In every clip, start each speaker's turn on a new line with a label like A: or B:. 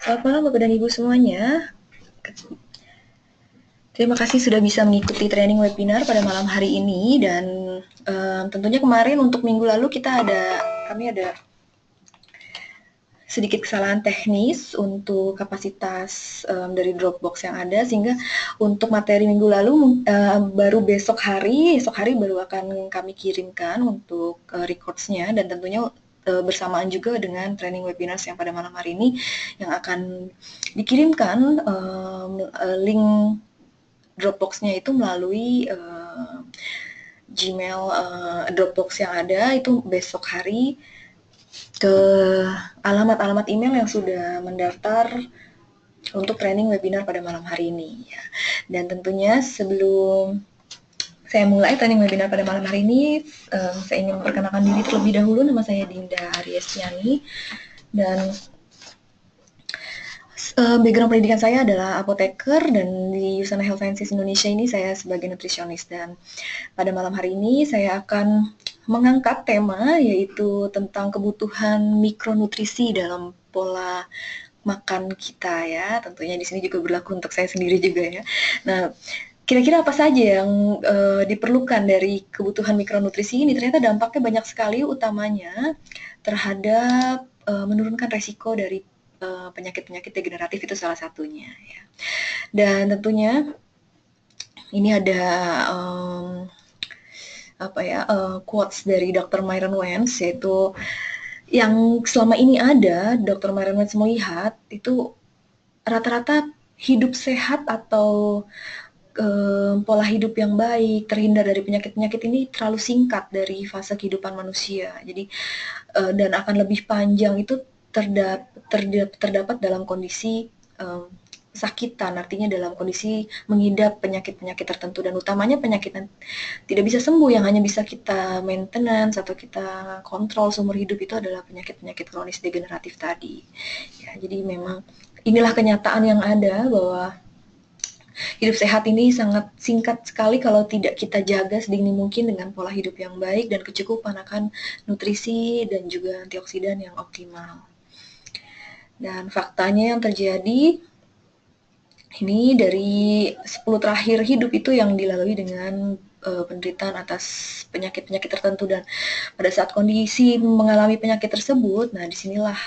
A: Selamat malam Bapak dan Ibu semuanya. Terima kasih sudah bisa mengikuti training webinar pada malam hari ini dan tentunya kemarin untuk minggu lalu kami ada sedikit kesalahan teknis untuk kapasitas dari Dropbox yang ada, sehingga untuk materi minggu lalu baru esok hari baru akan kami kirimkan untuk records-nya, dan tentunya bersamaan juga dengan training webinars yang pada malam hari ini yang akan dikirimkan link Dropbox-nya itu melalui Gmail Dropbox yang ada itu besok hari ke alamat-alamat email yang sudah mendaftar untuk training webinar pada malam hari ini ya. Dan tentunya sebelum saya mulai training webinar pada malam hari ini, saya ingin memperkenalkan diri terlebih dahulu. Nama saya Dinda Ariestiani dan background pendidikan saya adalah apoteker, dan di Usana Health Sciences Indonesia ini saya sebagai nutrisionis. Dan pada malam hari ini saya akan mengangkat tema yaitu tentang kebutuhan mikronutrisi dalam pola makan kita ya. Tentunya di sini juga berlaku untuk saya sendiri juga ya. Nah, kira-kira apa saja yang diperlukan dari kebutuhan mikronutrisi ini? Ternyata dampaknya banyak sekali, utamanya terhadap menurunkan resiko dari penyakit-penyakit degeneratif, itu salah satunya ya. Dan tentunya ini ada quotes dari Dr. Myron Wentz, yaitu yang selama ini ada Dr. Myron Wentz melihat itu rata-rata hidup sehat atau pola hidup yang baik, terhindar dari penyakit-penyakit ini terlalu singkat dari fase kehidupan manusia. Jadi dan akan lebih panjang itu terdapat dalam kondisi kesakitan, artinya dalam kondisi mengidap penyakit-penyakit tertentu, dan utamanya penyakit yang tidak bisa sembuh, yang hanya bisa kita maintenance atau kita kontrol seumur hidup, itu adalah penyakit-penyakit kronis degeneratif tadi. Ya, jadi memang inilah kenyataan yang ada, bahwa hidup sehat ini sangat singkat sekali kalau tidak kita jaga sedini mungkin dengan pola hidup yang baik dan kecukupan akan nutrisi dan juga antioksidan yang optimal. Dan faktanya yang terjadi ini dari 10 terakhir hidup itu yang dilalui dengan penderitaan atas penyakit-penyakit tertentu, dan pada saat kondisi mengalami penyakit tersebut, nah disinilah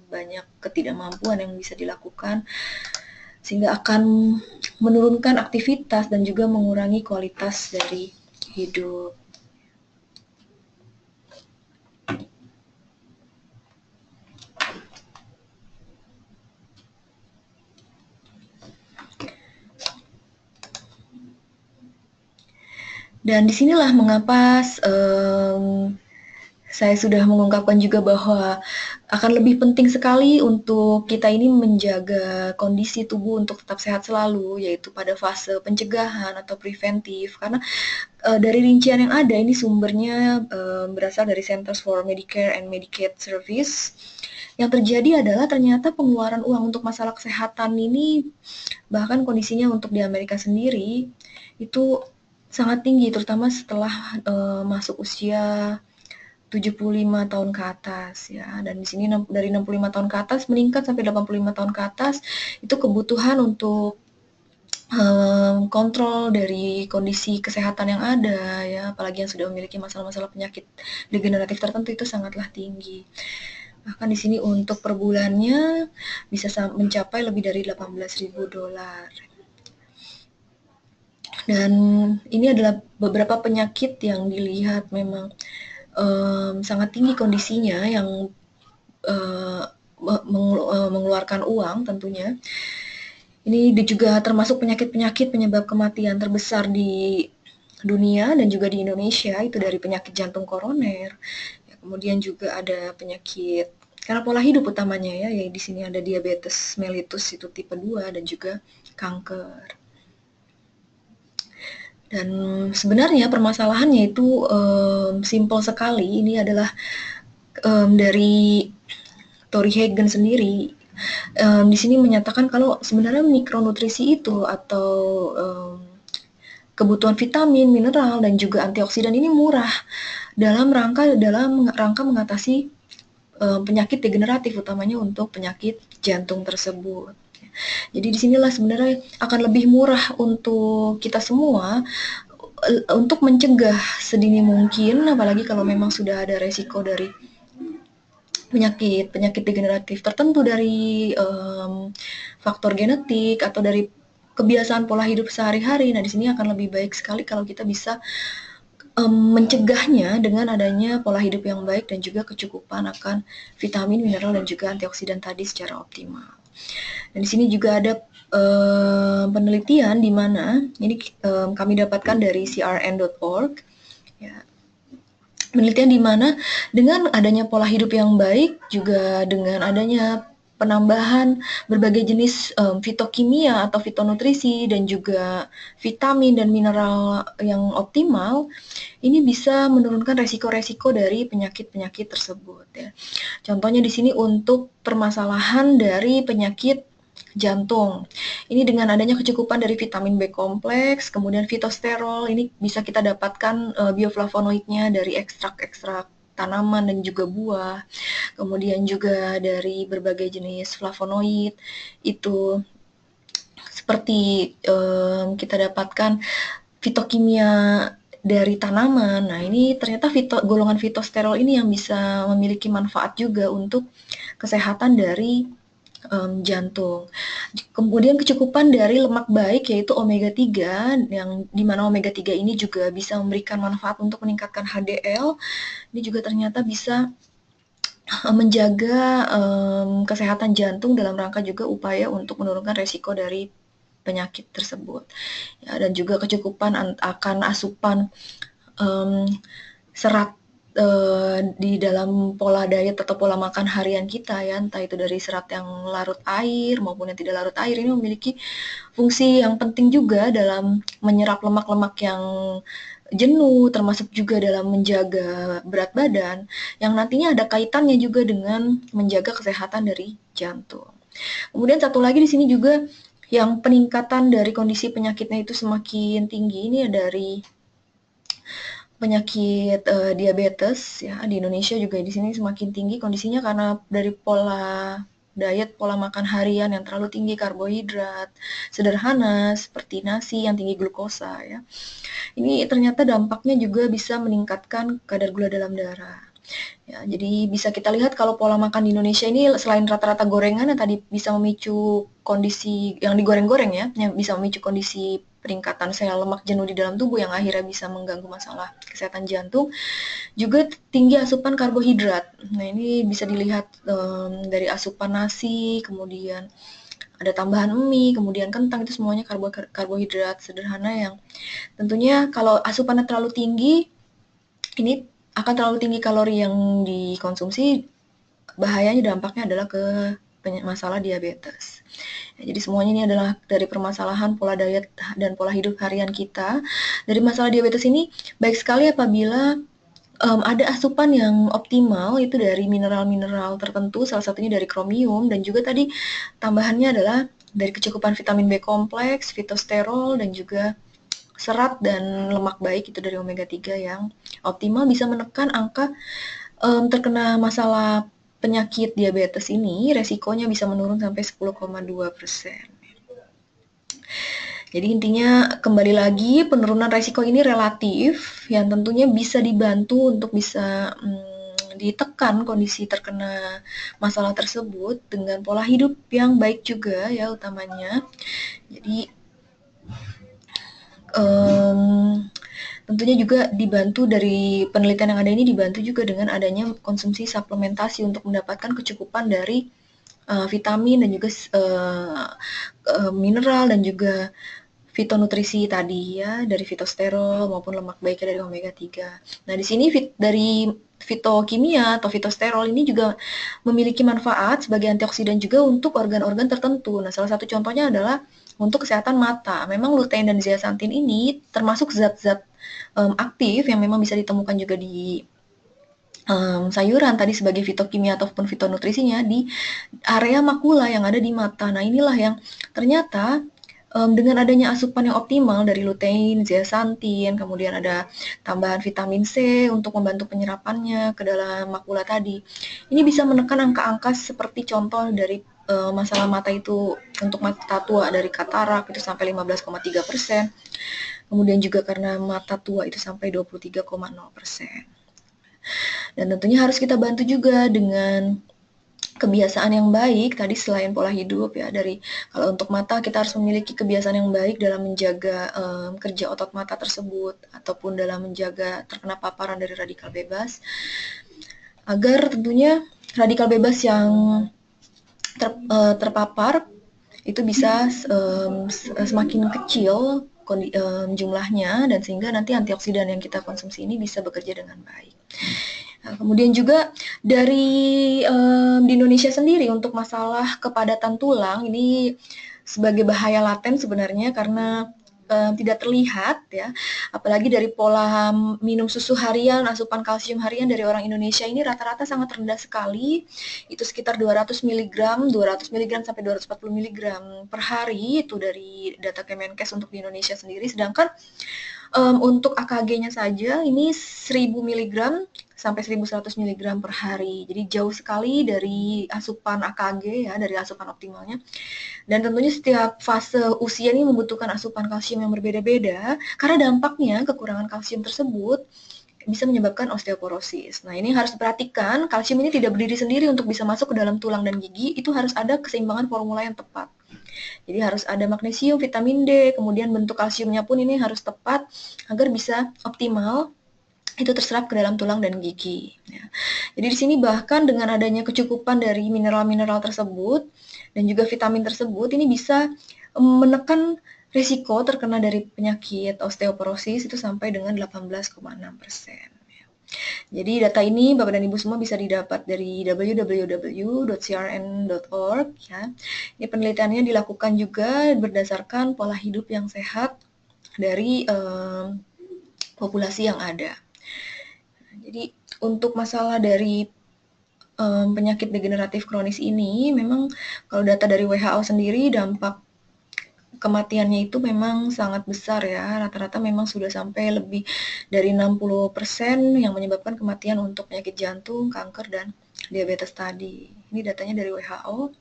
A: banyak ketidakmampuan yang bisa dilakukan, sehingga akan menurunkan aktivitas dan juga mengurangi kualitas dari hidup. Dan disinilah mengapa saya sudah mengungkapkan juga bahwa akan lebih penting sekali untuk kita ini menjaga kondisi tubuh untuk tetap sehat selalu, yaitu pada fase pencegahan atau preventif. Karena dari rincian yang ada, ini sumbernya berasal dari Centers for Medicare and Medicaid Service. Yang terjadi adalah ternyata pengeluaran uang untuk masalah kesehatan ini, bahkan kondisinya untuk di Amerika sendiri, itu sangat tinggi, terutama setelah masuk usia 75 tahun ke atas ya. Dan di sini dari 65 tahun ke atas meningkat sampai 85 tahun ke atas, itu kebutuhan untuk kontrol dari kondisi kesehatan yang ada ya, apalagi yang sudah memiliki masalah-masalah penyakit degeneratif tertentu, itu sangatlah tinggi. Bahkan di sini untuk per bulannya bisa mencapai lebih dari $18.000. Dan ini adalah beberapa penyakit yang dilihat memang sangat tinggi kondisinya, yang mengeluarkan uang tentunya. Ini juga termasuk penyakit-penyakit penyebab kematian terbesar di dunia dan juga di Indonesia, itu dari penyakit jantung koroner. Ya, kemudian juga ada penyakit karena pola hidup utamanya ya, di sini ada diabetes mellitus itu tipe 2 dan juga kanker. Dan sebenarnya permasalahannya itu simpel sekali. Ini adalah dari Tori Hagen sendiri. Di sini menyatakan kalau sebenarnya mikronutrisi itu atau kebutuhan vitamin, mineral, dan juga antioksidan ini murah dalam rangka mengatasi penyakit degeneratif, utamanya untuk penyakit jantung tersebut. Jadi disinilah sebenarnya akan lebih murah untuk kita semua untuk mencegah sedini mungkin, apalagi kalau memang sudah ada resiko dari penyakit degeneratif tertentu dari faktor genetik atau dari kebiasaan pola hidup sehari-hari. Nah, di sini akan lebih baik sekali kalau kita bisa mencegahnya dengan adanya pola hidup yang baik dan juga kecukupan akan vitamin, mineral, dan juga antioksidan tadi secara optimal. Dan di sini juga ada penelitian di mana ini kami dapatkan dari crn.org, ya, penelitian di mana dengan adanya pola hidup yang baik, juga dengan adanya penambahan berbagai jenis fitokimia atau fitonutrisi dan juga vitamin dan mineral yang optimal, ini bisa menurunkan resiko-resiko dari penyakit-penyakit tersebut, ya. Contohnya di sini untuk permasalahan dari penyakit jantung. Ini dengan adanya kecukupan dari vitamin B kompleks, kemudian fitosterol, ini bisa kita dapatkan bioflavonoidnya dari ekstrak-ekstrak tanaman dan juga buah. Kemudian juga dari berbagai jenis flavonoid, itu seperti kita dapatkan fitokimia dari tanaman. Nah, ini ternyata golongan fitosterol ini yang bisa memiliki manfaat juga untuk kesehatan dari jantung. Kemudian kecukupan dari lemak baik yaitu omega 3, yang dimana omega 3 ini juga bisa memberikan manfaat untuk meningkatkan HDL. Ini juga ternyata bisa menjaga kesehatan jantung dalam rangka juga upaya untuk menurunkan resiko dari penyakit tersebut. Ya, dan juga kecukupan akan asupan serat di dalam pola diet atau pola makan harian kita, ya, entah itu dari serat yang larut air maupun yang tidak larut air, ini memiliki fungsi yang penting juga dalam menyerap lemak-lemak yang jenuh, termasuk juga dalam menjaga berat badan, yang nantinya ada kaitannya juga dengan menjaga kesehatan dari jantung. Kemudian satu lagi di sini juga yang peningkatan dari kondisi penyakitnya itu semakin tinggi, ini dari penyakit diabetes, ya, di Indonesia juga di sini semakin tinggi kondisinya karena dari pola diet, pola makan harian yang terlalu tinggi karbohidrat sederhana seperti nasi yang tinggi glukosa, ya. Ini ternyata dampaknya juga bisa meningkatkan kadar gula dalam darah. Ya, jadi bisa kita lihat kalau pola makan di Indonesia ini selain rata-rata gorengan yang tadi bisa memicu kondisi yang digoreng-goreng, ya, yang bisa memicu kondisi peningkatan sel lemak jenuh di dalam tubuh yang akhirnya bisa mengganggu masalah kesehatan jantung, juga tinggi asupan karbohidrat. Nah, ini bisa dilihat dari asupan nasi, kemudian ada tambahan mie, kemudian kentang, itu semuanya karbohidrat sederhana yang tentunya kalau asupannya terlalu tinggi, ini akan terlalu tinggi kalori yang dikonsumsi, bahayanya dampaknya adalah ke masalah diabetes. Ya, jadi semuanya ini adalah dari permasalahan pola diet dan pola hidup harian kita. Dari masalah diabetes ini baik sekali apabila ada asupan yang optimal itu dari mineral-mineral tertentu, salah satunya dari kromium, dan juga tadi tambahannya adalah dari kecukupan vitamin B kompleks, fitosterol, dan juga serat dan lemak baik itu dari omega 3 yang optimal bisa menekan angka terkena masalah penyakit diabetes ini, resikonya bisa menurun sampai 10,2%. Jadi intinya kembali lagi penurunan resiko ini relatif yang tentunya bisa dibantu untuk bisa ditekan kondisi terkena masalah tersebut dengan pola hidup yang baik juga, ya, utamanya. Jadi tentunya juga dibantu dari penelitian yang ada ini, dibantu juga dengan adanya konsumsi suplementasi untuk mendapatkan kecukupan dari vitamin dan juga mineral dan juga fitonutrisi tadi, ya, dari fitosterol maupun lemak baiknya dari omega 3. Nah, di sini dari fitokimia atau fitosterol ini juga memiliki manfaat sebagai antioksidan juga untuk organ-organ tertentu. Nah, salah satu contohnya adalah untuk kesehatan mata. Memang lutein dan zeaxanthin ini termasuk zat-zat aktif yang memang bisa ditemukan juga di sayuran tadi sebagai fitokimia ataupun fitonutrisinya di area makula yang ada di mata. Nah, inilah yang ternyata Dengan adanya asupan yang optimal dari lutein, zeaxanthin, kemudian ada tambahan vitamin C untuk membantu penyerapannya ke dalam makula tadi. Ini bisa menekan angka-angka seperti contoh dari masalah mata itu untuk mata tua dari katarak itu sampai 15,3%. Kemudian juga karena mata tua itu sampai 23,0%. Dan tentunya harus kita bantu juga dengan kebiasaan yang baik tadi selain pola hidup ya dari kalau untuk mata kita harus memiliki kebiasaan yang baik dalam menjaga kerja otot mata tersebut ataupun dalam menjaga terkena paparan dari radikal bebas agar tentunya radikal bebas yang terpapar itu bisa semakin kecil jumlahnya dan sehingga nanti antioksidan yang kita konsumsi ini bisa bekerja dengan baik. Nah, kemudian juga dari di Indonesia sendiri untuk masalah kepadatan tulang ini sebagai bahaya laten sebenarnya karena tidak terlihat ya, apalagi dari pola minum susu harian, asupan kalsium harian dari orang Indonesia ini rata-rata sangat rendah sekali, itu sekitar 200 mg, 200 mg sampai 240 mg per hari itu dari data Kemenkes untuk di Indonesia sendiri, sedangkan untuk AKG-nya saja ini 1000 mg sampai 1100 mg per hari. Jadi jauh sekali dari asupan AKG ya, dari asupan optimalnya. Dan tentunya setiap fase usia ini membutuhkan asupan kalsium yang berbeda-beda karena dampaknya kekurangan kalsium tersebut bisa menyebabkan osteoporosis. Nah, ini harus diperhatikan, kalsium ini tidak berdiri sendiri untuk bisa masuk ke dalam tulang dan gigi, itu harus ada keseimbangan formula yang tepat. Jadi harus ada magnesium, vitamin D, kemudian bentuk kalsiumnya pun ini harus tepat agar bisa optimal itu terserap ke dalam tulang dan gigi. Ya. Jadi di sini bahkan dengan adanya kecukupan dari mineral-mineral tersebut dan juga vitamin tersebut ini bisa menekan risiko terkena dari penyakit osteoporosis itu sampai dengan 18,6%. Jadi data ini Bapak dan Ibu semua bisa didapat dari www.crn.org ya. Ini penelitiannya dilakukan juga berdasarkan pola hidup yang sehat dari populasi yang ada. Jadi untuk masalah dari penyakit degeneratif kronis ini memang kalau data dari WHO sendiri dampak kematiannya itu memang sangat besar ya. Rata-rata memang sudah sampai lebih dari 60% yang menyebabkan kematian untuk penyakit jantung, kanker, dan diabetes tadi. Ini datanya dari WHO.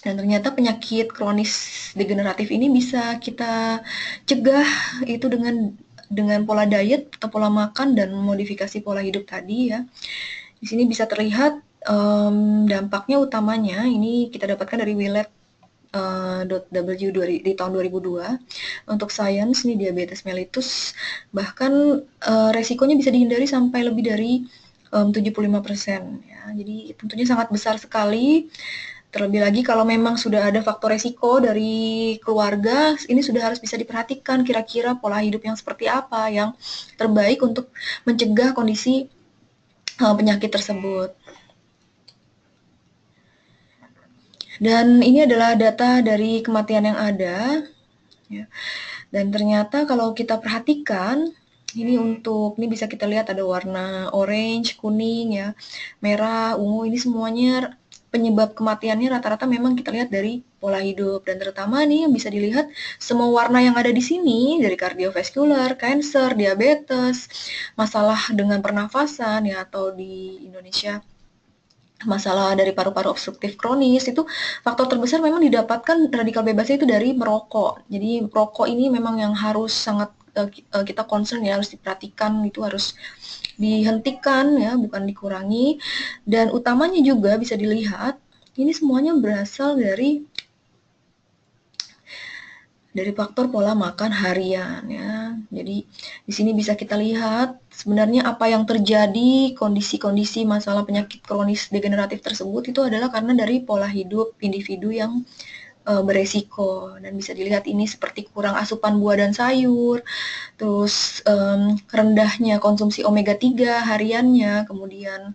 A: Dan ternyata penyakit kronis degeneratif ini bisa kita cegah itu dengan pola diet atau pola makan dan modifikasi pola hidup tadi ya. Di sini bisa terlihat dampaknya utamanya ini kita dapatkan dari Willett .w di tahun 2002 untuk sains ini diabetes mellitus bahkan resikonya bisa dihindari sampai lebih dari 75% ya. Jadi tentunya sangat besar sekali. Terlebih lagi kalau memang sudah ada faktor resiko dari keluarga, ini sudah harus bisa diperhatikan kira-kira pola hidup yang seperti apa yang terbaik untuk mencegah kondisi penyakit tersebut. Dan ini adalah data dari kematian yang ada. Ya. Dan ternyata kalau kita perhatikan, ini bisa kita lihat ada warna orange, kuning, ya, merah, ungu, ini semuanya penyebab kematiannya rata-rata memang kita lihat dari pola hidup. Dan terutama nih yang bisa dilihat semua warna yang ada di sini, dari kardiovaskular, kanker, diabetes, masalah dengan pernafasan, ya, atau di Indonesia masalah dari paru-paru obstruktif kronis itu faktor terbesar memang didapatkan radikal bebasnya itu dari merokok. Jadi merokok ini memang yang harus sangat kita concern ya, harus diperhatikan, itu harus dihentikan ya, bukan dikurangi. Dan utamanya juga bisa dilihat ini semuanya berasal dari faktor pola makan harian ya. Jadi di sini bisa kita lihat sebenarnya apa yang terjadi, kondisi-kondisi masalah penyakit kronis degeneratif tersebut itu adalah karena dari pola hidup individu yang beresiko. Dan bisa dilihat ini seperti kurang asupan buah dan sayur, terus rendahnya konsumsi omega 3 hariannya, kemudian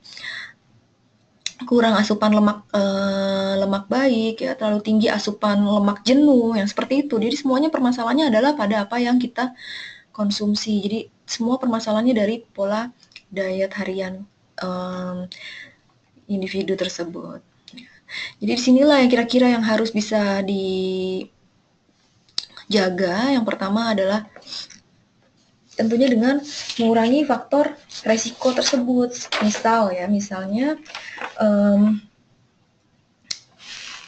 A: kurang asupan lemak baik ya, terlalu tinggi asupan lemak jenuh yang seperti itu. Jadi semuanya permasalahannya adalah pada apa yang kita konsumsi. Jadi semua permasalahannya dari pola diet harian individu tersebut. Jadi disinilah yang kira-kira yang harus bisa dijaga. Yang pertama adalah tentunya dengan mengurangi faktor resiko tersebut. Misalnya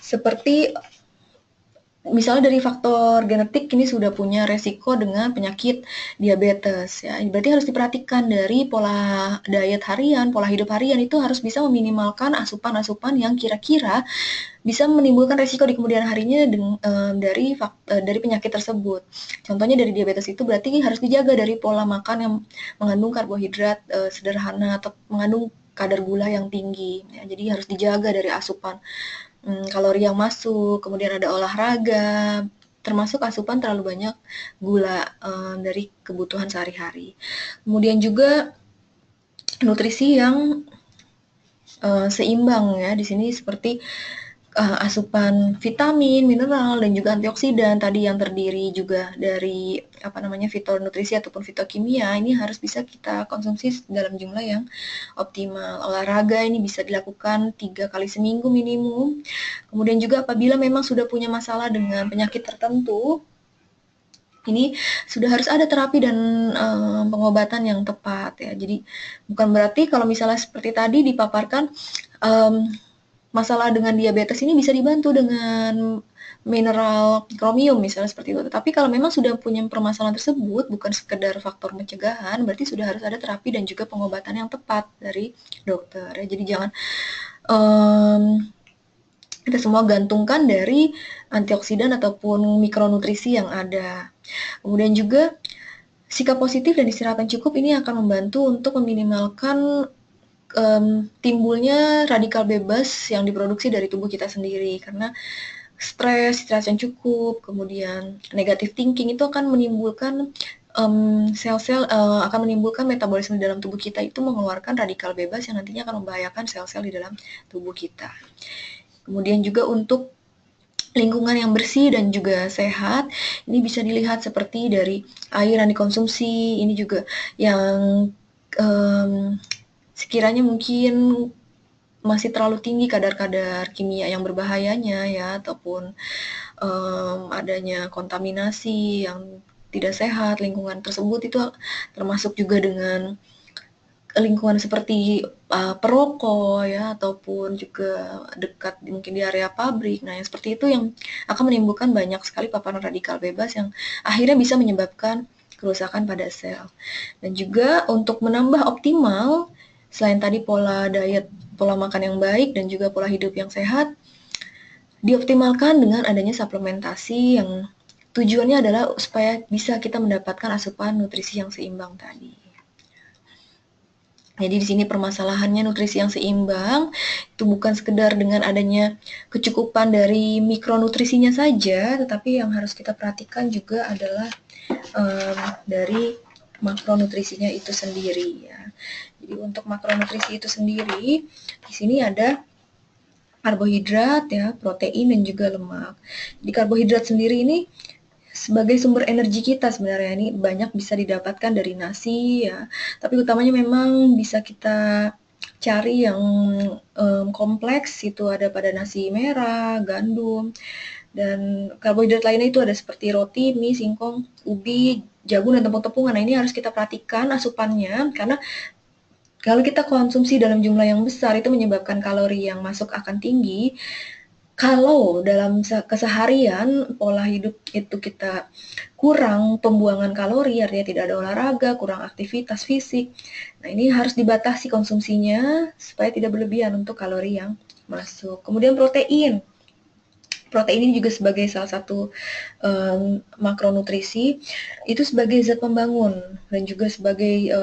A: seperti misalnya dari faktor genetik ini sudah punya resiko dengan penyakit diabetes ya. Berarti harus diperhatikan dari pola diet harian, pola hidup harian itu harus bisa meminimalkan asupan-asupan yang kira-kira bisa menimbulkan resiko di kemudian harinya dari penyakit tersebut. Contohnya dari diabetes itu berarti harus dijaga dari pola makan yang mengandung karbohidrat sederhana atau mengandung kadar gula yang tinggi. Ya, jadi harus dijaga dari asupan kalori yang masuk, kemudian ada olahraga, termasuk asupan terlalu banyak gula dari kebutuhan sehari-hari. Kemudian juga nutrisi yang seimbang ya. Di sini seperti asupan vitamin, mineral, dan juga antioksidan tadi yang terdiri juga dari fitonutrisi ataupun fitokimia ini harus bisa kita konsumsi dalam jumlah yang optimal. Olahraga ini bisa dilakukan 3 kali seminggu minimum. Kemudian juga apabila memang sudah punya masalah dengan penyakit tertentu, ini sudah harus ada terapi dan pengobatan yang tepat ya. Jadi bukan berarti kalau misalnya seperti tadi dipaparkan masalah dengan diabetes ini bisa dibantu dengan mineral kromium misalnya seperti itu. Tapi kalau memang sudah punya permasalahan tersebut, bukan sekedar faktor pencegahan, berarti sudah harus ada terapi dan juga pengobatan yang tepat dari dokter. Ya. Jadi jangan kita semua gantungkan dari antioksidan ataupun mikronutrisi yang ada. Kemudian juga sikap positif dan istirahat yang cukup ini akan membantu untuk meminimalkan timbulnya radikal bebas yang diproduksi dari tubuh kita sendiri karena stres yang cukup, kemudian negative thinking itu akan menimbulkan sel-sel akan menimbulkan metabolisme di dalam tubuh kita itu mengeluarkan radikal bebas yang nantinya akan membahayakan sel-sel di dalam tubuh kita. Kemudian juga untuk lingkungan yang bersih dan juga sehat, ini bisa dilihat seperti dari air yang dikonsumsi, ini juga yang sekiranya mungkin masih terlalu tinggi kadar-kadar kimia yang berbahayanya ya, ataupun adanya kontaminasi yang tidak sehat, lingkungan tersebut itu termasuk juga dengan lingkungan seperti perokok ya, ataupun juga dekat mungkin di area pabrik. Nah, yang seperti itu yang akan menimbulkan banyak sekali paparan radikal bebas yang akhirnya bisa menyebabkan kerusakan pada sel. Dan juga untuk menambah optimal, selain tadi pola makan yang baik dan juga pola hidup yang sehat, dioptimalkan dengan adanya suplementasi yang tujuannya adalah supaya bisa kita mendapatkan asupan nutrisi yang seimbang tadi. Jadi di sini permasalahannya nutrisi yang seimbang itu bukan sekedar dengan adanya kecukupan dari mikronutrisinya saja, tetapi yang harus kita perhatikan juga adalah dari makronutrisinya itu sendiri ya. Jadi untuk makronutrisi itu sendiri di sini ada karbohidrat ya, protein dan juga lemak. Di karbohidrat sendiri ini sebagai sumber energi kita sebenarnya ini banyak bisa didapatkan dari nasi ya, tapi utamanya memang bisa kita cari yang kompleks itu ada pada nasi merah, gandum, dan karbohidrat lainnya itu ada seperti roti, mie, singkong, ubi, jagung, dan tepung-tepungan. Nah ini harus kita perhatikan asupannya karena kalau kita konsumsi dalam jumlah yang besar itu menyebabkan kalori yang masuk akan tinggi. Kalau dalam keseharian pola hidup itu kita kurang pembuangan kalori, artinya tidak ada olahraga, kurang aktivitas fisik. Nah, ini harus dibatasi konsumsinya supaya tidak berlebihan untuk kalori yang masuk. Kemudian protein. Protein ini juga sebagai salah satu makronutrisi, itu sebagai zat pembangun dan juga sebagai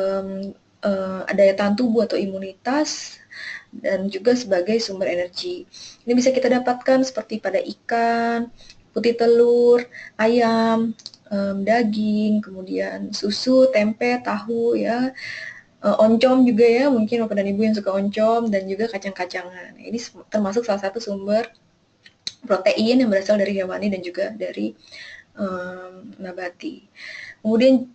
A: daya tahan tubuh atau imunitas, dan juga sebagai sumber energi. Ini bisa kita dapatkan seperti pada ikan, putih telur, ayam, daging, kemudian susu, tempe, tahu ya, oncom juga ya, mungkin Bapak dan Ibu yang suka oncom, dan juga kacang-kacangan. Ini termasuk salah satu sumber protein yang berasal dari hewani dan juga dari nabati. Kemudian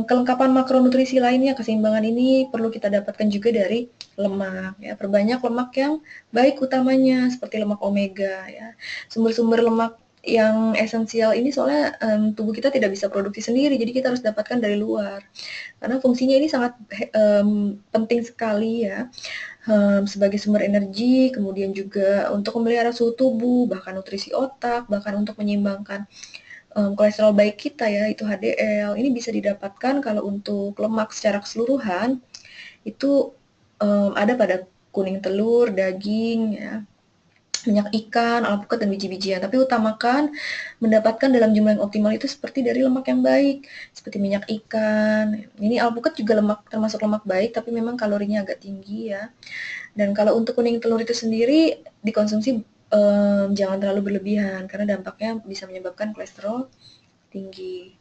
A: kelengkapan makronutrisi lainnya, keseimbangan ini perlu kita dapatkan juga dari lemak ya. Perbanyak lemak yang baik utamanya seperti lemak omega ya. Sumber-sumber lemak yang esensial ini soalnya tubuh kita tidak bisa produksi sendiri, jadi kita harus dapatkan dari luar. Karena fungsinya ini sangat penting sekali ya, sebagai sumber energi, kemudian juga untuk memelihara suhu tubuh, bahkan nutrisi otak, bahkan untuk menyeimbangkan kolesterol baik kita ya, itu HDL. Ini bisa didapatkan kalau untuk lemak secara keseluruhan itu ada pada kuning telur, daging ya, minyak ikan, alpukat, dan biji-bijian. Tapi utamakan mendapatkan dalam jumlah yang optimal itu seperti dari lemak yang baik, seperti minyak ikan. Ini alpukat juga lemak, termasuk lemak baik, tapi memang kalorinya agak tinggi ya. Dan kalau untuk kuning telur itu sendiri dikonsumsi jangan terlalu berlebihan karena dampaknya bisa menyebabkan kolesterol tinggi.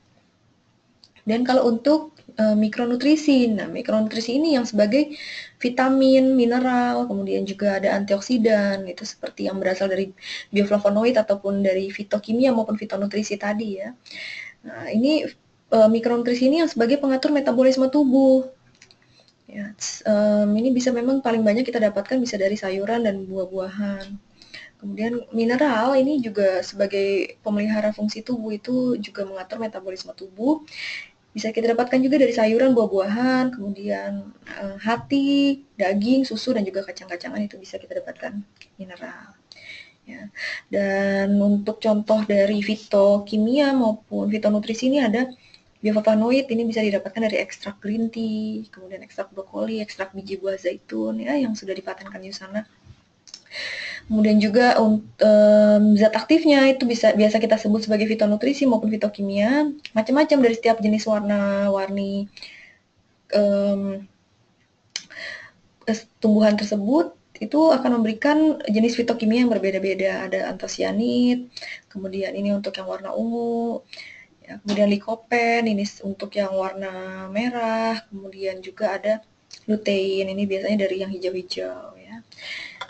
A: Dan kalau untuk mikronutrisi, nah mikronutrisi ini yang sebagai vitamin, mineral, kemudian juga ada antioksidan, itu seperti yang berasal dari bioflavonoid ataupun dari fitokimia maupun fitonutrisi tadi ya. Nah ini mikronutrisi ini yang sebagai pengatur metabolisme tubuh. Ya, ini bisa memang paling banyak kita dapatkan bisa dari sayuran dan buah-buahan. Kemudian mineral ini juga sebagai pemelihara fungsi tubuh itu juga mengatur metabolisme tubuh. Bisa kita dapatkan juga dari sayuran, buah-buahan, kemudian hati, daging, susu, dan juga kacang-kacangan itu bisa kita dapatkan mineral. Ya. Dan untuk contoh dari fitokimia maupun fitonutrisi ini ada bioflavonoid, ini bisa didapatkan dari ekstrak green tea, kemudian ekstrak brokoli, ekstrak biji buah zaitun ya yang sudah dipatenkan USANA. Kemudian juga zat aktifnya itu biasa kita sebut sebagai fitonutrisi maupun fitokimia, macam-macam dari setiap jenis warna-warni tumbuhan tersebut itu akan memberikan jenis fitokimia yang berbeda-beda. Ada antosianid, kemudian ini untuk yang warna ungu, ya, kemudian likopen, ini untuk yang warna merah, kemudian juga ada lutein, ini biasanya dari yang hijau-hijau ya.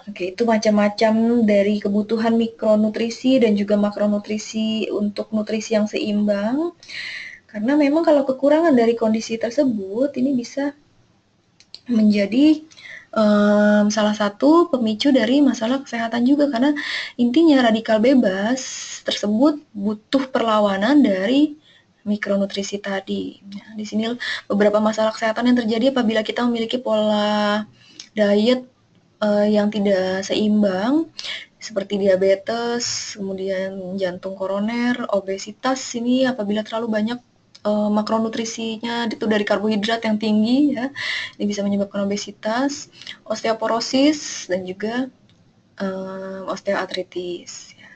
A: Oke, itu macam-macam dari kebutuhan mikronutrisi dan juga makronutrisi untuk nutrisi yang seimbang. Karena memang kalau kekurangan dari kondisi tersebut, ini bisa menjadi salah satu pemicu dari masalah kesehatan juga. Karena intinya radikal bebas tersebut butuh perlawanan dari mikronutrisi tadi. Nah, di sini beberapa masalah kesehatan yang terjadi apabila kita memiliki pola diet yang tidak seimbang seperti diabetes, kemudian jantung koroner, obesitas ini apabila terlalu banyak makronutrisinya itu dari karbohidrat yang tinggi ya, ini bisa menyebabkan obesitas, osteoporosis dan juga osteoartritis. Ya.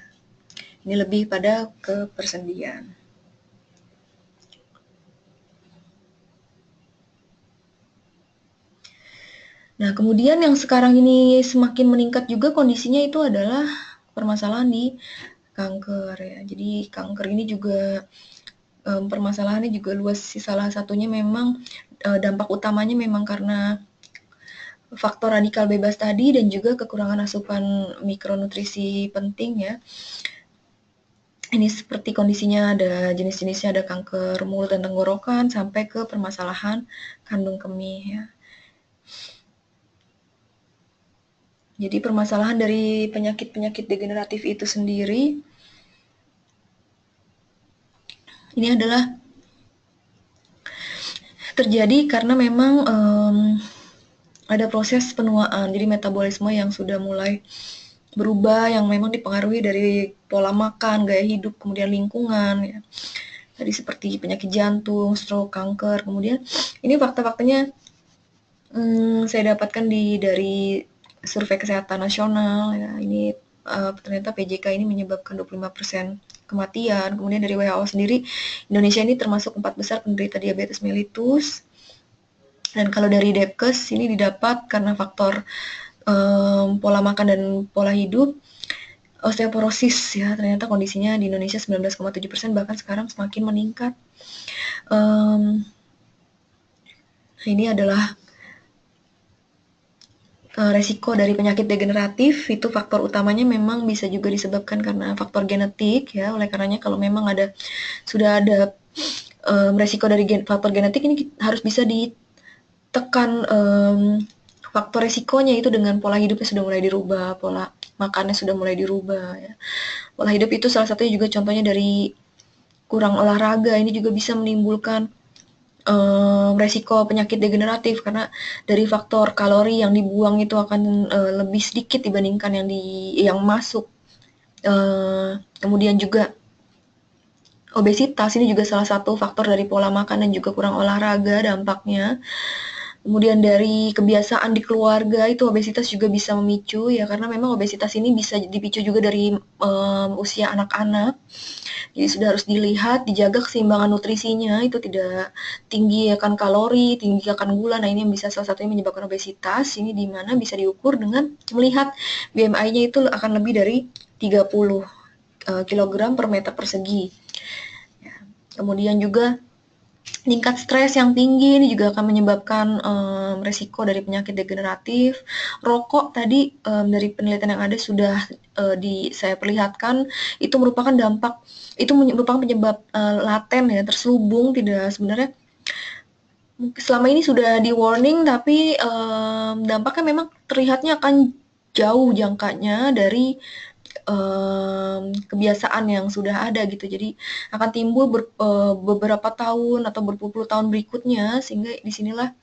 A: Ini lebih pada ke persendian. Nah, kemudian yang sekarang ini semakin meningkat juga kondisinya itu adalah permasalahan di kanker ya. Jadi kanker ini juga permasalahannya juga luas sih. Salah satunya memang dampak utamanya memang karena faktor radikal bebas tadi dan juga kekurangan asupan mikronutrisi penting ya. Ini seperti kondisinya ada jenis-jenisnya, ada kanker mulut dan tenggorokan sampai ke permasalahan kandung kemih ya. Jadi permasalahan dari penyakit-penyakit degeneratif itu sendiri ini adalah terjadi karena memang ada proses penuaan, jadi metabolisme yang sudah mulai berubah, yang memang dipengaruhi dari pola makan, gaya hidup, kemudian lingkungan ya. Tadi seperti penyakit jantung, stroke, kanker, kemudian ini fakta-faktanya saya dapatkan dari survei kesehatan nasional ya. Ini ternyata PJK ini menyebabkan 25% kematian. Kemudian dari WHO sendiri, Indonesia ini termasuk 4 besar penderita diabetes mellitus. Dan kalau dari Depkes ini didapat karena faktor pola makan dan pola hidup, osteoporosis ya, ternyata kondisinya di Indonesia 19,7%, bahkan sekarang semakin meningkat. Ini adalah resiko dari penyakit degeneratif. Itu faktor utamanya memang bisa juga disebabkan karena faktor genetik ya. Oleh karenanya kalau memang sudah ada resiko dari faktor genetik ini harus bisa ditekan faktor resikonya itu dengan pola hidupnya sudah mulai dirubah, pola makannya sudah mulai dirubah ya. Pola hidup itu salah satunya juga contohnya dari kurang olahraga, ini juga bisa menimbulkan resiko penyakit degeneratif karena dari faktor kalori yang dibuang itu akan lebih sedikit dibandingkan yang masuk. Kemudian juga obesitas ini juga salah satu faktor dari pola makan dan juga kurang olahraga dampaknya. Kemudian dari kebiasaan di keluarga itu obesitas juga bisa memicu ya karena memang obesitas ini bisa dipicu juga dari usia anak-anak. Jadi sudah harus dilihat, dijaga keseimbangan nutrisinya, itu tidak tinggi akan kalori, tinggi akan gula. Nah, ini yang bisa salah satunya menyebabkan obesitas. Ini di mana bisa diukur dengan melihat BMI-nya itu akan lebih dari 30 kg per meter persegi. Ya. Kemudian juga tingkat stres yang tinggi ini juga akan menyebabkan resiko dari penyakit degeneratif. Rokok tadi dari penelitian yang ada sudah saya perlihatkan itu merupakan penyebab laten ya, terselubung, tidak sebenarnya selama ini sudah di warning tapi dampaknya memang terlihatnya akan jauh jangkanya dari kebiasaan yang sudah ada gitu. Jadi akan timbul beberapa tahun atau berpuluh-puluh tahun berikutnya sehingga disinilah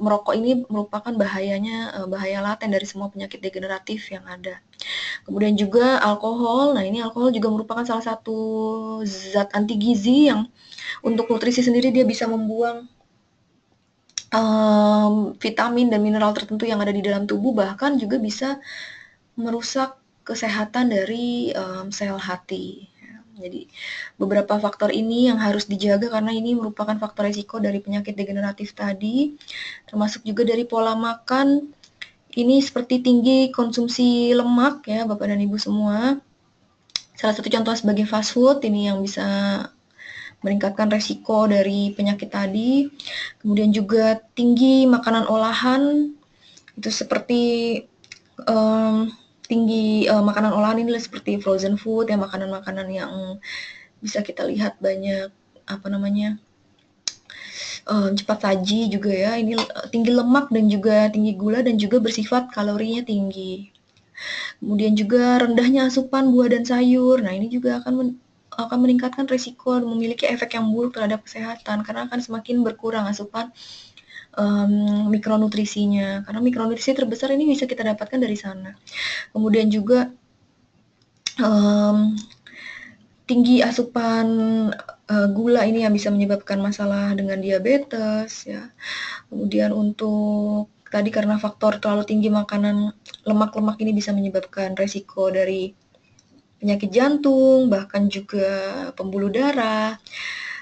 A: merokok ini merupakan bahaya laten dari semua penyakit degeneratif yang ada. Kemudian juga alkohol. Nah, ini alkohol juga merupakan salah satu zat anti gizi yang untuk nutrisi sendiri dia bisa membuang vitamin dan mineral tertentu yang ada di dalam tubuh, bahkan juga bisa merusak kesehatan dari sel hati. Jadi beberapa faktor ini yang harus dijaga karena ini merupakan faktor risiko dari penyakit degeneratif tadi, termasuk juga dari pola makan. Ini seperti tinggi konsumsi lemak ya Bapak dan Ibu semua. Salah satu contoh sebagai fast food ini yang bisa meningkatkan resiko dari penyakit tadi. Kemudian juga tinggi makanan olahan, itu seperti tinggi makanan olahan ini seperti frozen food ya, makanan-makanan yang bisa kita lihat banyak cepat saji juga ya, ini tinggi lemak dan juga tinggi gula dan juga bersifat kalorinya tinggi. Kemudian juga rendahnya asupan buah dan sayur. Nah, ini juga akan meningkatkan risiko memiliki efek yang buruk terhadap kesehatan karena akan semakin berkurang asupan mikronutrisinya. Karena mikronutrisi terbesar ini bisa kita dapatkan dari sana. Kemudian juga tinggi asupan gula ini yang bisa menyebabkan masalah dengan diabetes ya. Kemudian untuk tadi karena faktor terlalu tinggi makanan lemak-lemak ini bisa menyebabkan resiko dari penyakit jantung, bahkan juga pembuluh darah.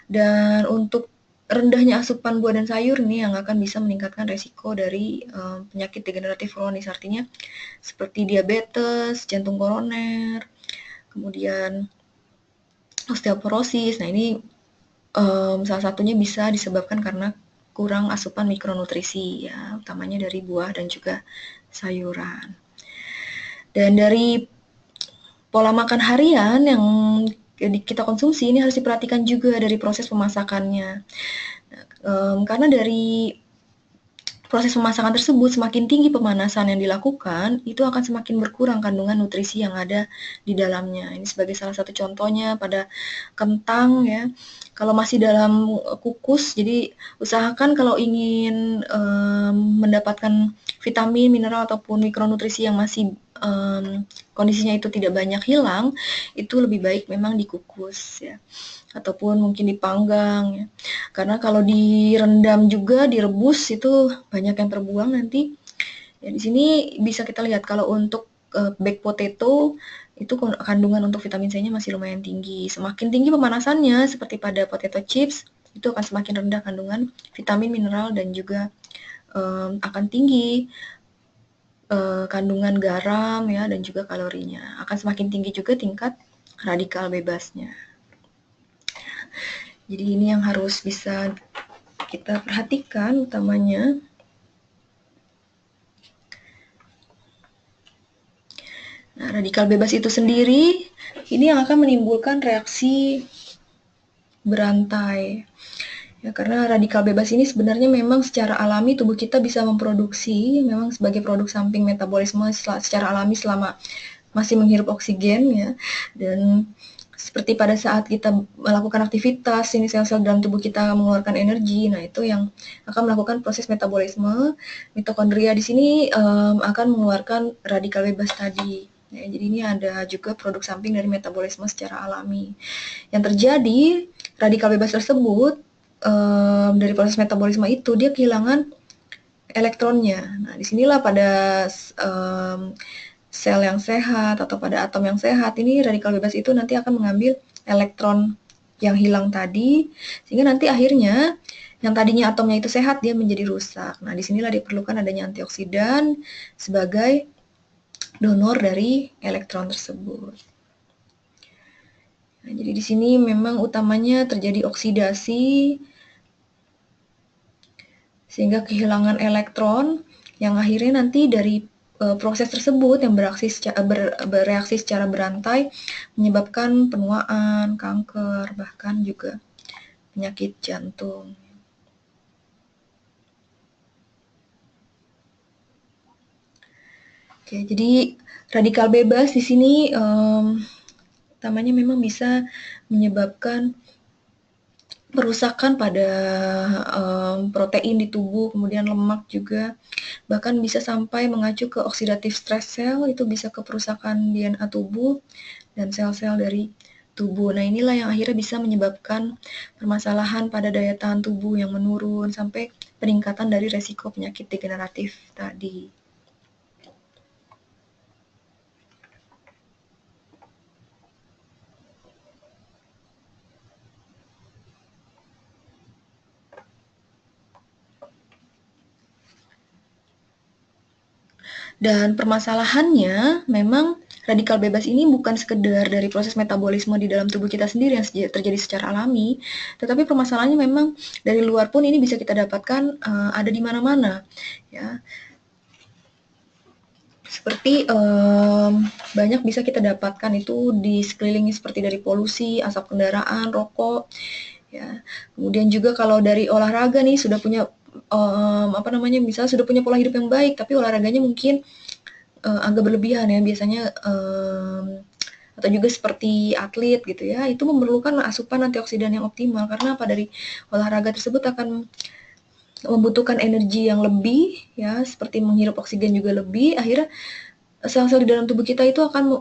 A: Dan untuk rendahnya asupan buah dan sayur ini yang akan bisa meningkatkan resiko dari penyakit degeneratif kronis, artinya seperti diabetes, jantung koroner, kemudian osteoporosis. Nah, ini salah satunya bisa disebabkan karena kurang asupan mikronutrisi ya, utamanya dari buah dan juga sayuran. Dan dari pola makan harian yang kita konsumsi ini harus diperhatikan juga dari proses pemasakannya. Karena dari proses pemasakan tersebut semakin tinggi pemanasan yang dilakukan, itu akan semakin berkurang kandungan nutrisi yang ada di dalamnya. Ini sebagai salah satu contohnya pada kentang ya. Kalau masih dalam kukus, jadi usahakan kalau ingin mendapatkan vitamin, mineral ataupun mikronutrisi yang masih kondisinya itu tidak banyak hilang, itu lebih baik memang dikukus ya. Ataupun mungkin dipanggang ya. Karena kalau direndam juga, direbus itu banyak yang terbuang nanti. Ya, di sini bisa kita lihat kalau untuk baked potato itu kandungan untuk vitamin C-nya masih lumayan tinggi. Semakin tinggi pemanasannya seperti pada potato chips, itu akan semakin rendah kandungan vitamin, mineral dan juga akan tinggi kandungan garam ya dan juga kalorinya. Akan semakin tinggi juga tingkat radikal bebasnya. Jadi ini yang harus bisa kita perhatikan utamanya. Nah, radikal bebas itu sendiri ini yang akan menimbulkan reaksi berantai. Ya, karena radikal bebas ini sebenarnya memang secara alami tubuh kita bisa memproduksi, memang sebagai produk samping metabolisme secara alami selama masih menghirup oksigen ya. Dan seperti pada saat kita melakukan aktivitas, ini sel-sel dalam tubuh kita mengeluarkan energi, nah itu yang akan melakukan proses metabolisme. Mitokondria di sini akan mengeluarkan radikal bebas tadi. Ya, jadi ini ada juga produk samping dari metabolisme secara alami. Yang terjadi, radikal bebas tersebut dari proses metabolisme itu dia kehilangan elektronnya. Nah, disinilah pada um, sel yang sehat atau pada atom yang sehat ini radikal bebas itu nanti akan mengambil elektron yang hilang tadi, sehingga nanti akhirnya yang tadinya atomnya itu sehat dia menjadi rusak. Nah, disinilah diperlukan adanya antioksidan sebagai donor dari elektron tersebut. Nah, jadi di sini memang utamanya terjadi oksidasi sehingga kehilangan elektron yang akhirnya nanti dari proses tersebut yang bereaksi secara berantai menyebabkan penuaan, kanker, bahkan juga penyakit jantung. Oke, jadi radikal bebas di sini utamanya memang bisa menyebabkan perusakan pada protein di tubuh, kemudian lemak juga, bahkan bisa sampai mengacu ke oxidative stress cell, itu bisa ke perusakan DNA tubuh dan sel-sel dari tubuh. Nah, inilah yang akhirnya bisa menyebabkan permasalahan pada daya tahan tubuh yang menurun, sampai peningkatan dari resiko penyakit degeneratif tadi. Dan permasalahannya memang radikal bebas ini bukan sekedar dari proses metabolisme di dalam tubuh kita sendiri yang terjadi secara alami, tetapi permasalahannya memang dari luar pun ini bisa kita dapatkan ada di mana-mana, ya. Seperti banyak bisa kita dapatkan itu di sekeliling seperti dari polusi, asap kendaraan, rokok, ya. Kemudian juga kalau dari olahraga nih sudah punya apa namanya, misalnya sudah punya pola hidup yang baik, tapi olahraganya mungkin agak berlebihan ya biasanya atau juga seperti atlet gitu ya, itu memerlukan asupan antioksidan yang optimal karena apa dari olahraga tersebut akan membutuhkan energi yang lebih ya seperti menghirup oksigen juga lebih akhirnya sel-sel di dalam tubuh kita itu akan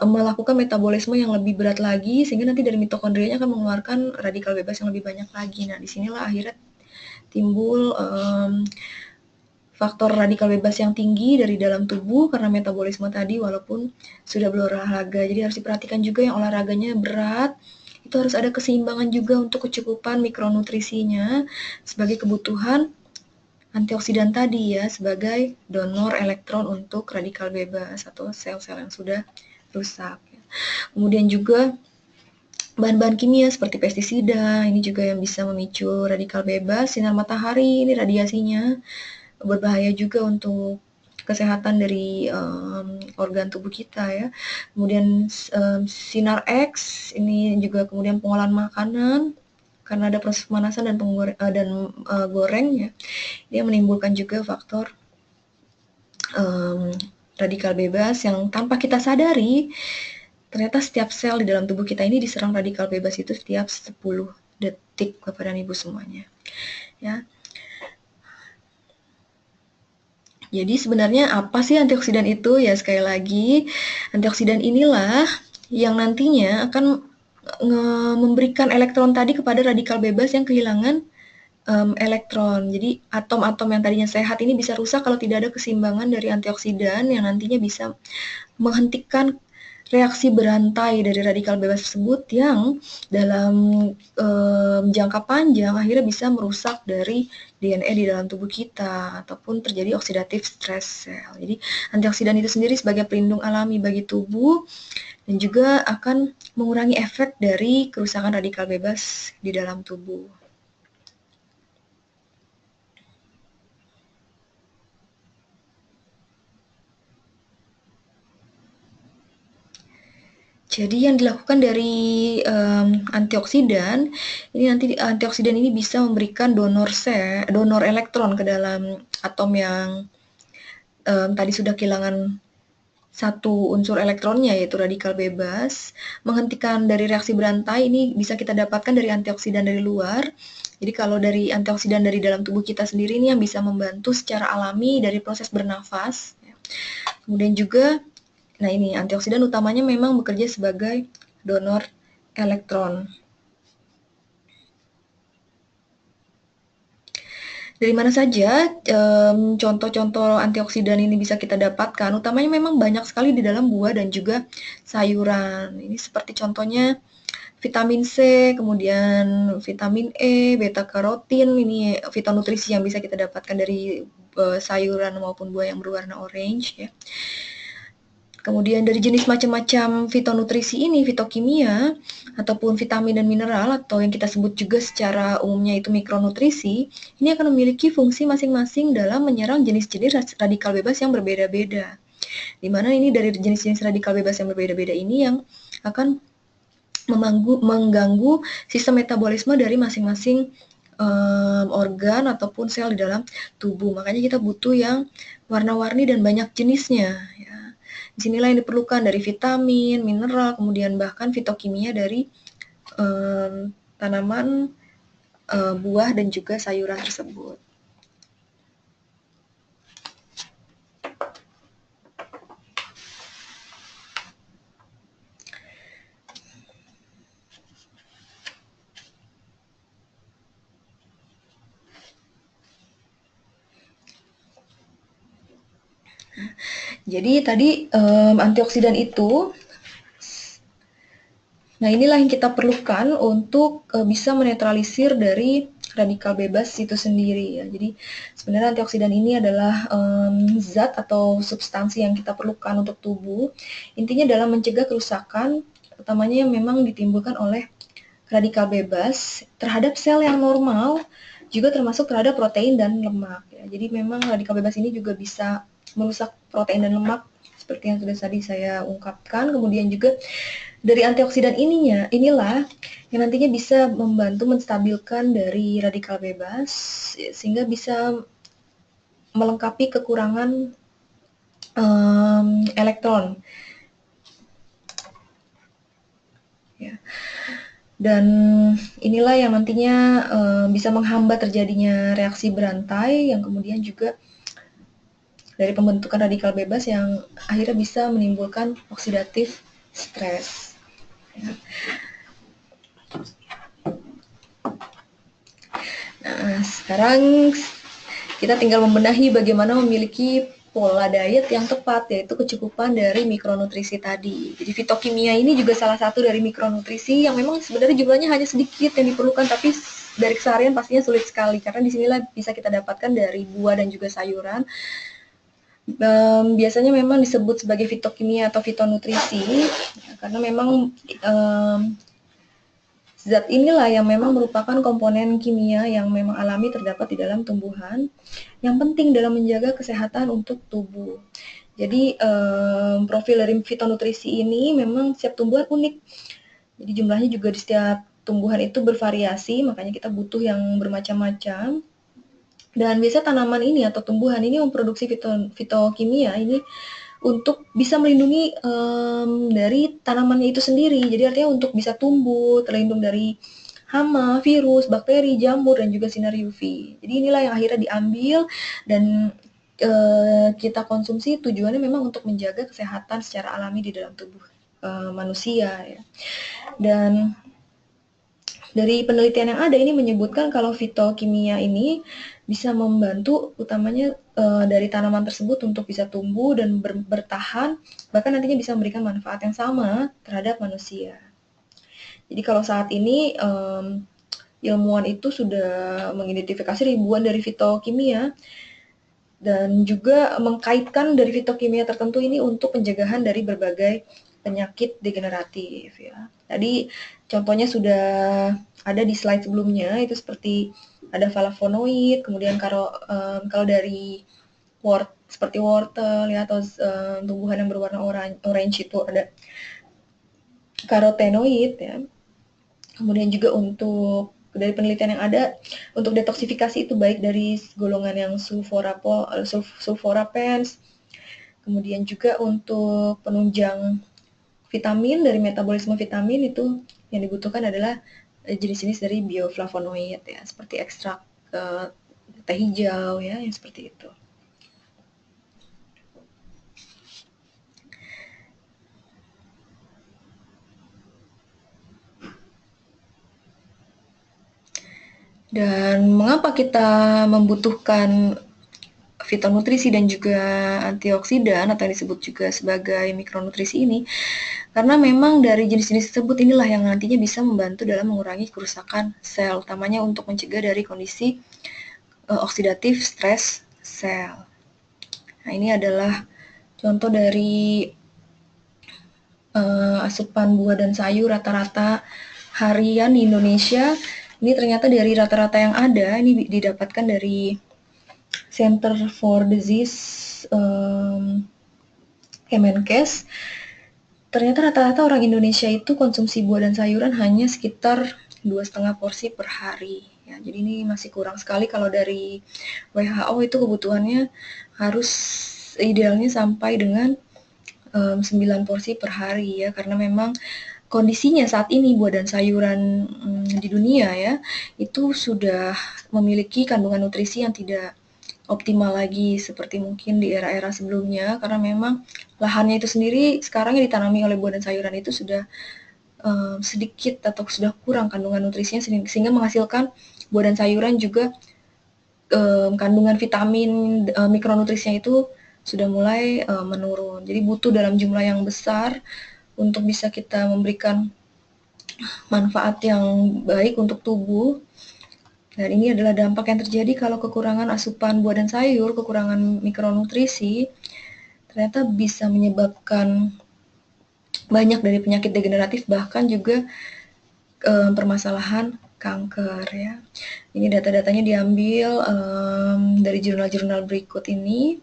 A: melakukan metabolisme yang lebih berat lagi sehingga nanti dari mitokondrianya akan mengeluarkan radikal bebas yang lebih banyak lagi. Nah, disinilah akhirnya timbul faktor radikal bebas yang tinggi dari dalam tubuh karena metabolisme tadi walaupun sudah berolahraga. Jadi harus diperhatikan juga yang olahraganya berat, itu harus ada keseimbangan juga untuk kecukupan mikronutrisinya sebagai kebutuhan antioksidan tadi ya sebagai donor elektron untuk radikal bebas atau sel-sel yang sudah rusak. Kemudian juga bahan-bahan kimia seperti pestisida ini juga yang bisa memicu radikal bebas, sinar matahari ini radiasinya berbahaya juga untuk kesehatan dari organ tubuh kita ya. Kemudian sinar X ini juga kemudian pengolahan makanan karena ada proses pemanasan dan goreng ya. Dia menimbulkan juga faktor radikal bebas yang tanpa kita sadari ternyata setiap sel di dalam tubuh kita ini diserang radikal bebas itu setiap 10 detik Bapak dan Ibu semuanya. Ya. Jadi sebenarnya apa sih antioksidan itu? Ya sekali lagi, antioksidan inilah yang nantinya akan memberikan elektron tadi kepada radikal bebas yang kehilangan elektron. Jadi atom-atom yang tadinya sehat ini bisa rusak kalau tidak ada keseimbangan dari antioksidan yang nantinya bisa menghentikan reaksi berantai dari radikal bebas tersebut yang dalam jangka panjang akhirnya bisa merusak dari DNA di dalam tubuh kita ataupun terjadi oxidative stress cell. Jadi antioksidan itu sendiri sebagai pelindung alami bagi tubuh dan juga akan mengurangi efek dari kerusakan radikal bebas di dalam tubuh. Jadi yang dilakukan dari antioksidan, ini nanti antioksidan ini bisa memberikan donor elektron ke dalam atom yang tadi sudah kehilangan satu unsur elektronnya, yaitu radikal bebas. Menghentikan dari reaksi berantai ini bisa kita dapatkan dari antioksidan dari luar. Jadi kalau dari antioksidan dari dalam tubuh kita sendiri ini yang bisa membantu secara alami dari proses bernafas. Kemudian juga, nah ini antioksidan utamanya memang bekerja sebagai donor elektron. Dari mana saja contoh-contoh antioksidan ini bisa kita dapatkan? Utamanya memang banyak sekali di dalam buah dan juga sayuran. Ini seperti contohnya vitamin C, kemudian vitamin E, beta karotin, ini fitonutrisi yang bisa kita dapatkan dari sayuran maupun buah yang berwarna orange ya. Kemudian dari jenis macam-macam fitonutrisi ini, fitokimia, ataupun vitamin dan mineral, atau yang kita sebut juga secara umumnya itu mikronutrisi, ini akan memiliki fungsi masing-masing dalam menyerang jenis-jenis radikal bebas yang berbeda-beda. Di mana ini dari jenis-jenis radikal bebas yang berbeda-beda ini yang akan mengganggu sistem metabolisme dari masing-masing organ ataupun sel di dalam tubuh. Makanya kita butuh yang warna-warni dan banyak jenisnya. Ya. Disinilah yang diperlukan dari vitamin, mineral, kemudian bahkan fitokimia dari tanaman, buah dan juga sayuran tersebut. Jadi tadi antioksidan itu, nah inilah yang kita perlukan untuk bisa menetralisir dari radikal bebas itu sendiri ya. Jadi sebenarnya antioksidan ini adalah zat atau substansi yang kita perlukan untuk tubuh. Intinya dalam mencegah kerusakan, utamanya yang memang ditimbulkan oleh radikal bebas terhadap sel yang normal, juga termasuk terhadap protein dan lemak ya. Jadi memang radikal bebas ini juga bisa merusak protein dan lemak seperti yang sudah tadi saya ungkapkan. Kemudian juga dari antioksidan inilah yang nantinya bisa membantu menstabilkan dari radikal bebas sehingga bisa melengkapi kekurangan elektron. Ya. Dan inilah yang nantinya bisa menghambat terjadinya reaksi berantai yang kemudian juga dari pembentukan radikal bebas yang akhirnya bisa menimbulkan oksidatif stres. Ya. Nah, sekarang kita tinggal membenahi bagaimana memiliki pola diet yang tepat, yaitu kecukupan dari mikronutrisi tadi. Jadi fitokimia ini juga salah satu dari mikronutrisi yang memang sebenarnya jumlahnya hanya sedikit yang diperlukan, tapi dari keseharian pastinya sulit sekali, karena disinilah bisa kita dapatkan dari buah dan juga sayuran. Biasanya memang disebut sebagai fitokimia atau fitonutrisi, karena memang zat inilah yang memang merupakan komponen kimia yang memang alami terdapat di dalam tumbuhan yang penting dalam menjaga kesehatan untuk tubuh. Jadi profil dari fitonutrisi ini memang setiap tumbuhan unik. Jadi jumlahnya juga di setiap tumbuhan itu bervariasi, makanya kita butuh yang bermacam-macam. Dan biasanya tanaman ini atau tumbuhan ini memproduksi fitokimia ini untuk bisa melindungi dari tanamannya itu sendiri. Jadi artinya untuk bisa tumbuh, terlindung dari hama, virus, bakteri, jamur, dan juga sinar UV. Jadi inilah yang akhirnya diambil dan kita konsumsi tujuannya memang untuk menjaga kesehatan secara alami di dalam tubuh manusia. Ya. Dan dari penelitian yang ada ini menyebutkan kalau fitokimia ini bisa membantu utamanya dari tanaman tersebut untuk bisa tumbuh dan bertahan, bahkan nantinya bisa memberikan manfaat yang sama terhadap manusia. Jadi kalau saat ini ilmuwan itu sudah mengidentifikasi ribuan dari fitokimia dan juga mengkaitkan dari fitokimia tertentu ini untuk pencegahan dari berbagai penyakit degeneratif ya. Tadi contohnya sudah ada di slide sebelumnya, itu seperti ada flavonoid, kemudian kalau dari seperti wortel ya atau tumbuhan yang berwarna orange itu ada karotenoid ya. Kemudian juga untuk dari penelitian yang ada, untuk detoksifikasi itu baik dari golongan yang sulforapens, kemudian juga untuk penunjang vitamin, dari metabolisme vitamin itu yang dibutuhkan adalah jenis-jenis dari bioflavonoid ya, seperti ekstrak teh hijau ya, yang seperti itu. Dan mengapa kita membutuhkan fitonutrisi dan juga antioksidan atau yang disebut juga sebagai mikronutrisi ini? Karena memang dari jenis-jenis tersebut inilah yang nantinya bisa membantu dalam mengurangi kerusakan sel, utamanya untuk mencegah dari kondisi oksidatif stres sel. Nah, ini adalah contoh dari asupan buah dan sayur rata-rata harian di Indonesia. Ini ternyata dari rata-rata yang ada, ini didapatkan dari Center for Disease Kemenkes. Ternyata rata-rata orang Indonesia itu konsumsi buah dan sayuran hanya sekitar 2,5 porsi per hari. Ya, jadi ini masih kurang sekali. Kalau dari WHO itu kebutuhannya harus idealnya sampai dengan 9 porsi per hari ya, karena memang kondisinya saat ini buah dan sayuran di dunia ya, itu sudah memiliki kandungan nutrisi yang tidak optimal lagi seperti mungkin di era-era sebelumnya, karena memang lahannya itu sendiri sekarang yang ditanami oleh buah dan sayuran itu sudah sedikit atau sudah kurang kandungan nutrisinya, sehingga menghasilkan buah dan sayuran juga kandungan vitamin mikronutrisinya itu sudah mulai menurun. Jadi butuh dalam jumlah yang besar untuk bisa kita memberikan manfaat yang baik untuk tubuh. Dan ini adalah dampak yang terjadi kalau kekurangan asupan buah dan sayur, kekurangan mikronutrisi, ternyata bisa menyebabkan banyak dari penyakit degeneratif, bahkan juga permasalahan kanker ya. Ini data-datanya diambil dari jurnal-jurnal berikut ini.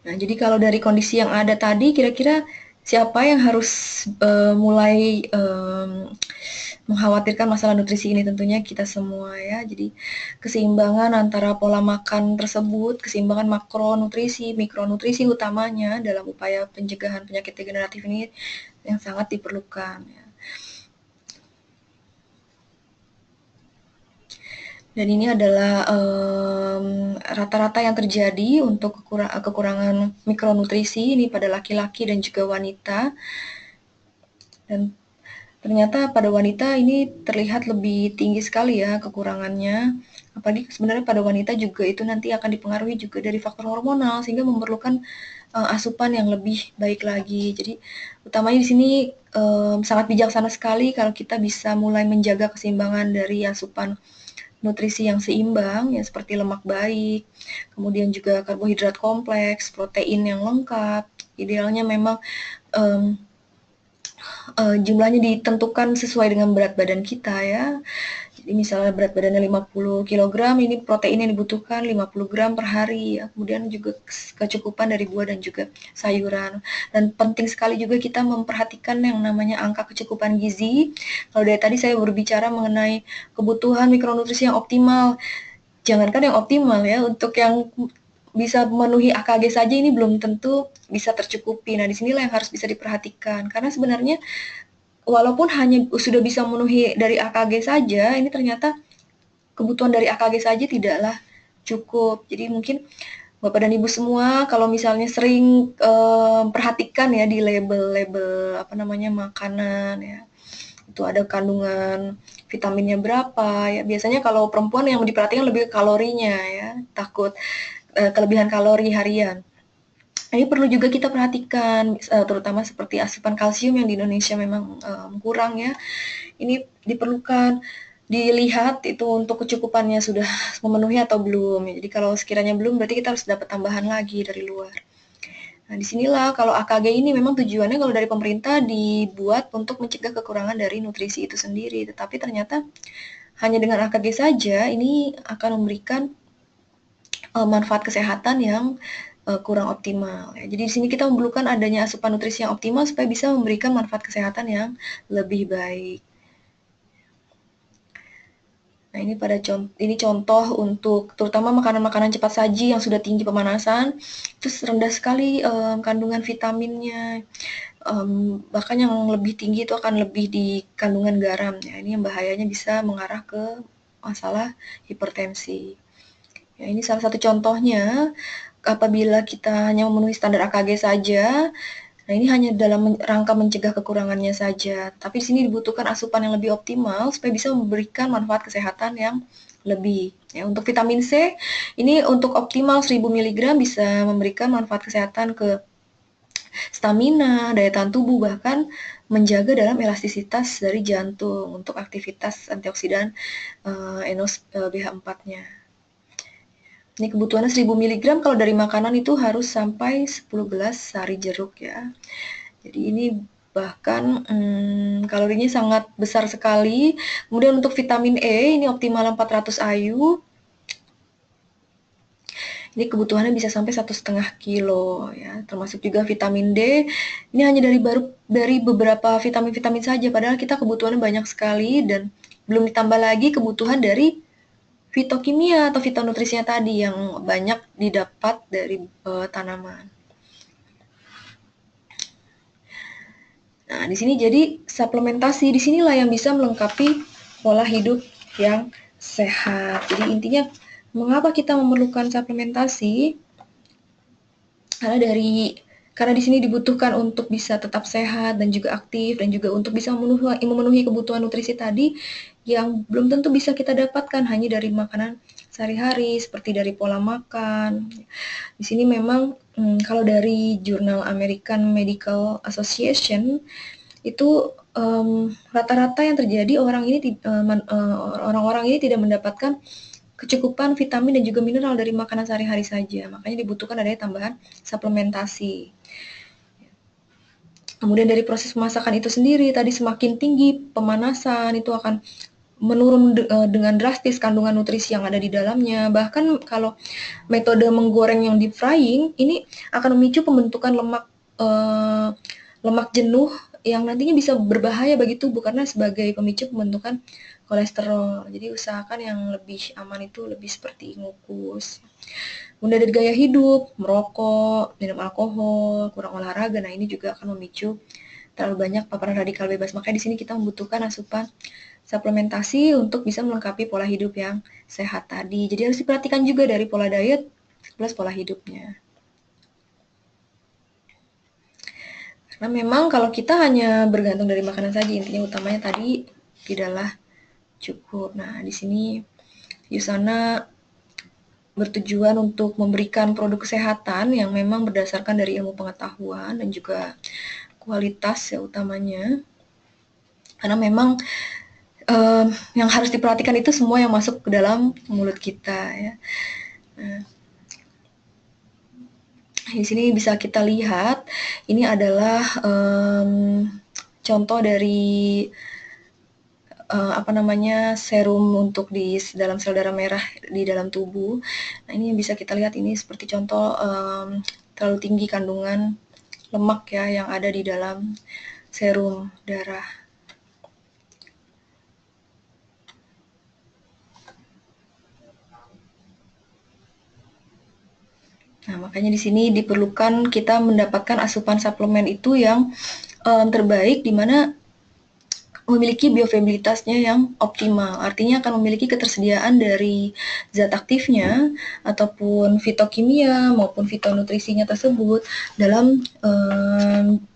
A: Nah, jadi kalau dari kondisi yang ada tadi, kira-kira siapa yang harus mulai mengkhawatirkan masalah nutrisi ini? Tentunya kita semua ya. Jadi keseimbangan antara pola makan tersebut, keseimbangan makronutrisi, mikronutrisi utamanya dalam upaya pencegahan penyakit degeneratif ini yang sangat diperlukan ya. Dan ini adalah rata-rata yang terjadi untuk kekurangan mikronutrisi ini pada laki-laki dan juga wanita. Dan ternyata pada wanita ini terlihat lebih tinggi sekali ya kekurangannya. Apalagi sebenarnya pada wanita juga itu nanti akan dipengaruhi juga dari faktor hormonal, sehingga memerlukan asupan yang lebih baik lagi. Jadi utamanya di sini sangat bijaksana sekali kalau kita bisa mulai menjaga keseimbangan dari asupan nutrisi yang seimbang, ya seperti lemak baik, kemudian juga karbohidrat kompleks, protein yang lengkap. Idealnya memang jumlahnya ditentukan sesuai dengan berat badan kita ya. Jadi misalnya berat badannya 50 kg, ini protein yang dibutuhkan 50 gram per hari ya. Kemudian juga kecukupan dari buah dan juga sayuran. Dan penting sekali juga kita memperhatikan yang namanya angka kecukupan gizi. Kalau dari tadi saya berbicara mengenai kebutuhan mikronutrisi yang optimal. Jangankan yang optimal ya, untuk yang bisa memenuhi AKG saja ini belum tentu bisa tercukupi. Nah, disinilah yang harus bisa diperhatikan. Karena sebenarnya walaupun hanya sudah bisa memenuhi dari AKG saja, ini ternyata kebutuhan dari AKG saja tidaklah cukup. Jadi mungkin Bapak dan Ibu semua kalau misalnya sering perhatikan ya di label-label apa namanya makanan ya, itu ada kandungan vitaminnya berapa ya. Biasanya kalau perempuan yang diperhatikan lebih kalorinya ya, takut kelebihan kalori harian. Ini perlu juga kita perhatikan, terutama seperti asupan kalsium yang di Indonesia memang kurang ya. Ini diperlukan dilihat itu untuk kecukupannya sudah memenuhi atau belum. Jadi kalau sekiranya belum, berarti kita harus dapat tambahan lagi dari luar. Nah, disinilah kalau AKG ini memang tujuannya kalau dari pemerintah dibuat untuk mencegah kekurangan dari nutrisi itu sendiri. Tetapi ternyata hanya dengan AKG saja ini akan memberikan manfaat kesehatan yang kurang optimal ya. Jadi di sini kita memerlukan adanya asupan nutrisi yang optimal supaya bisa memberikan manfaat kesehatan yang lebih baik. Nah, ini contoh untuk terutama makanan-makanan cepat saji yang sudah tinggi pemanasan, terus rendah sekali kandungan vitaminnya, bahkan yang lebih tinggi itu akan lebih di kandungan garam. Ya, ini yang bahayanya bisa mengarah ke masalah hipertensi. Ya, ini salah satu contohnya apabila kita hanya memenuhi standar AKG saja. Nah, ini hanya dalam rangka mencegah kekurangannya saja, tapi di sini dibutuhkan asupan yang lebih optimal supaya bisa memberikan manfaat kesehatan yang lebih. Ya, untuk vitamin C, ini untuk optimal 1000 mg bisa memberikan manfaat kesehatan ke stamina, daya tahan tubuh, bahkan menjaga dalam elastisitas dari jantung untuk aktivitas antioksidan ENOS BH4-nya. Ini kebutuhannya 1000 mg, kalau dari makanan itu harus sampai 10 gelas sari jeruk ya. Jadi ini bahkan kalorinya sangat besar sekali. Kemudian untuk vitamin E ini optimal 400 IU. Ini kebutuhannya bisa sampai 1,5 kilo ya. Termasuk juga vitamin D. Ini hanya dari beberapa vitamin-vitamin saja, padahal kita kebutuhannya banyak sekali dan belum ditambah lagi kebutuhan dari fitokimia atau fitonutrisinya tadi yang banyak didapat dari tanaman. Nah, di sini jadi suplementasi di sinilah yang bisa melengkapi pola hidup yang sehat. Jadi intinya mengapa kita memerlukan suplementasi? Karena di sini dibutuhkan untuk bisa tetap sehat dan juga aktif dan juga untuk bisa memenuhi kebutuhan nutrisi tadi yang belum tentu bisa kita dapatkan hanya dari makanan sehari-hari seperti dari pola makan. Di sini memang kalau dari jurnal American Medical Association itu rata-rata yang terjadi orang-orang ini tidak mendapatkan kecukupan vitamin dan juga mineral dari makanan sehari-hari saja. Makanya dibutuhkan adanya tambahan suplementasi. Kemudian dari proses pemasakan itu sendiri, tadi semakin tinggi pemanasan itu akan menurun dengan drastis kandungan nutrisi yang ada di dalamnya. Bahkan kalau metode menggoreng yang deep frying ini akan memicu pembentukan lemak jenuh yang nantinya bisa berbahaya bagi tubuh karena sebagai pemicu pembentukan kolesterol. Jadi usahakan yang lebih aman itu lebih seperti ngukus. Kemudian dari gaya hidup, merokok, minum alkohol, kurang olahraga. Nah, ini juga akan memicu terlalu banyak paparan radikal bebas. Makanya di sini kita membutuhkan asupan suplementasi untuk bisa melengkapi pola hidup yang sehat tadi. Jadi harus diperhatikan juga dari pola diet plus pola hidupnya. Karena memang kalau kita hanya bergantung dari makanan saja, intinya utamanya tadi tidaklah cukup. Nah, di sini Yusana bertujuan untuk memberikan produk kesehatan yang memang berdasarkan dari ilmu pengetahuan dan juga kualitas ya utamanya. Karena memang yang harus diperhatikan itu semua yang masuk ke dalam mulut kita ya. Nah, di sini bisa kita lihat ini adalah contoh dari serum untuk di dalam sel darah merah di dalam tubuh. Nah, ini yang bisa kita lihat ini seperti contoh terlalu tinggi kandungan lemak ya yang ada di dalam serum darah. Nah, makanya di sini diperlukan kita mendapatkan asupan suplemen itu yang terbaik di mana memiliki bioavailabilitasnya yang optimal. Artinya akan memiliki ketersediaan dari zat aktifnya ataupun fitokimia maupun fitonutrisinya tersebut dalam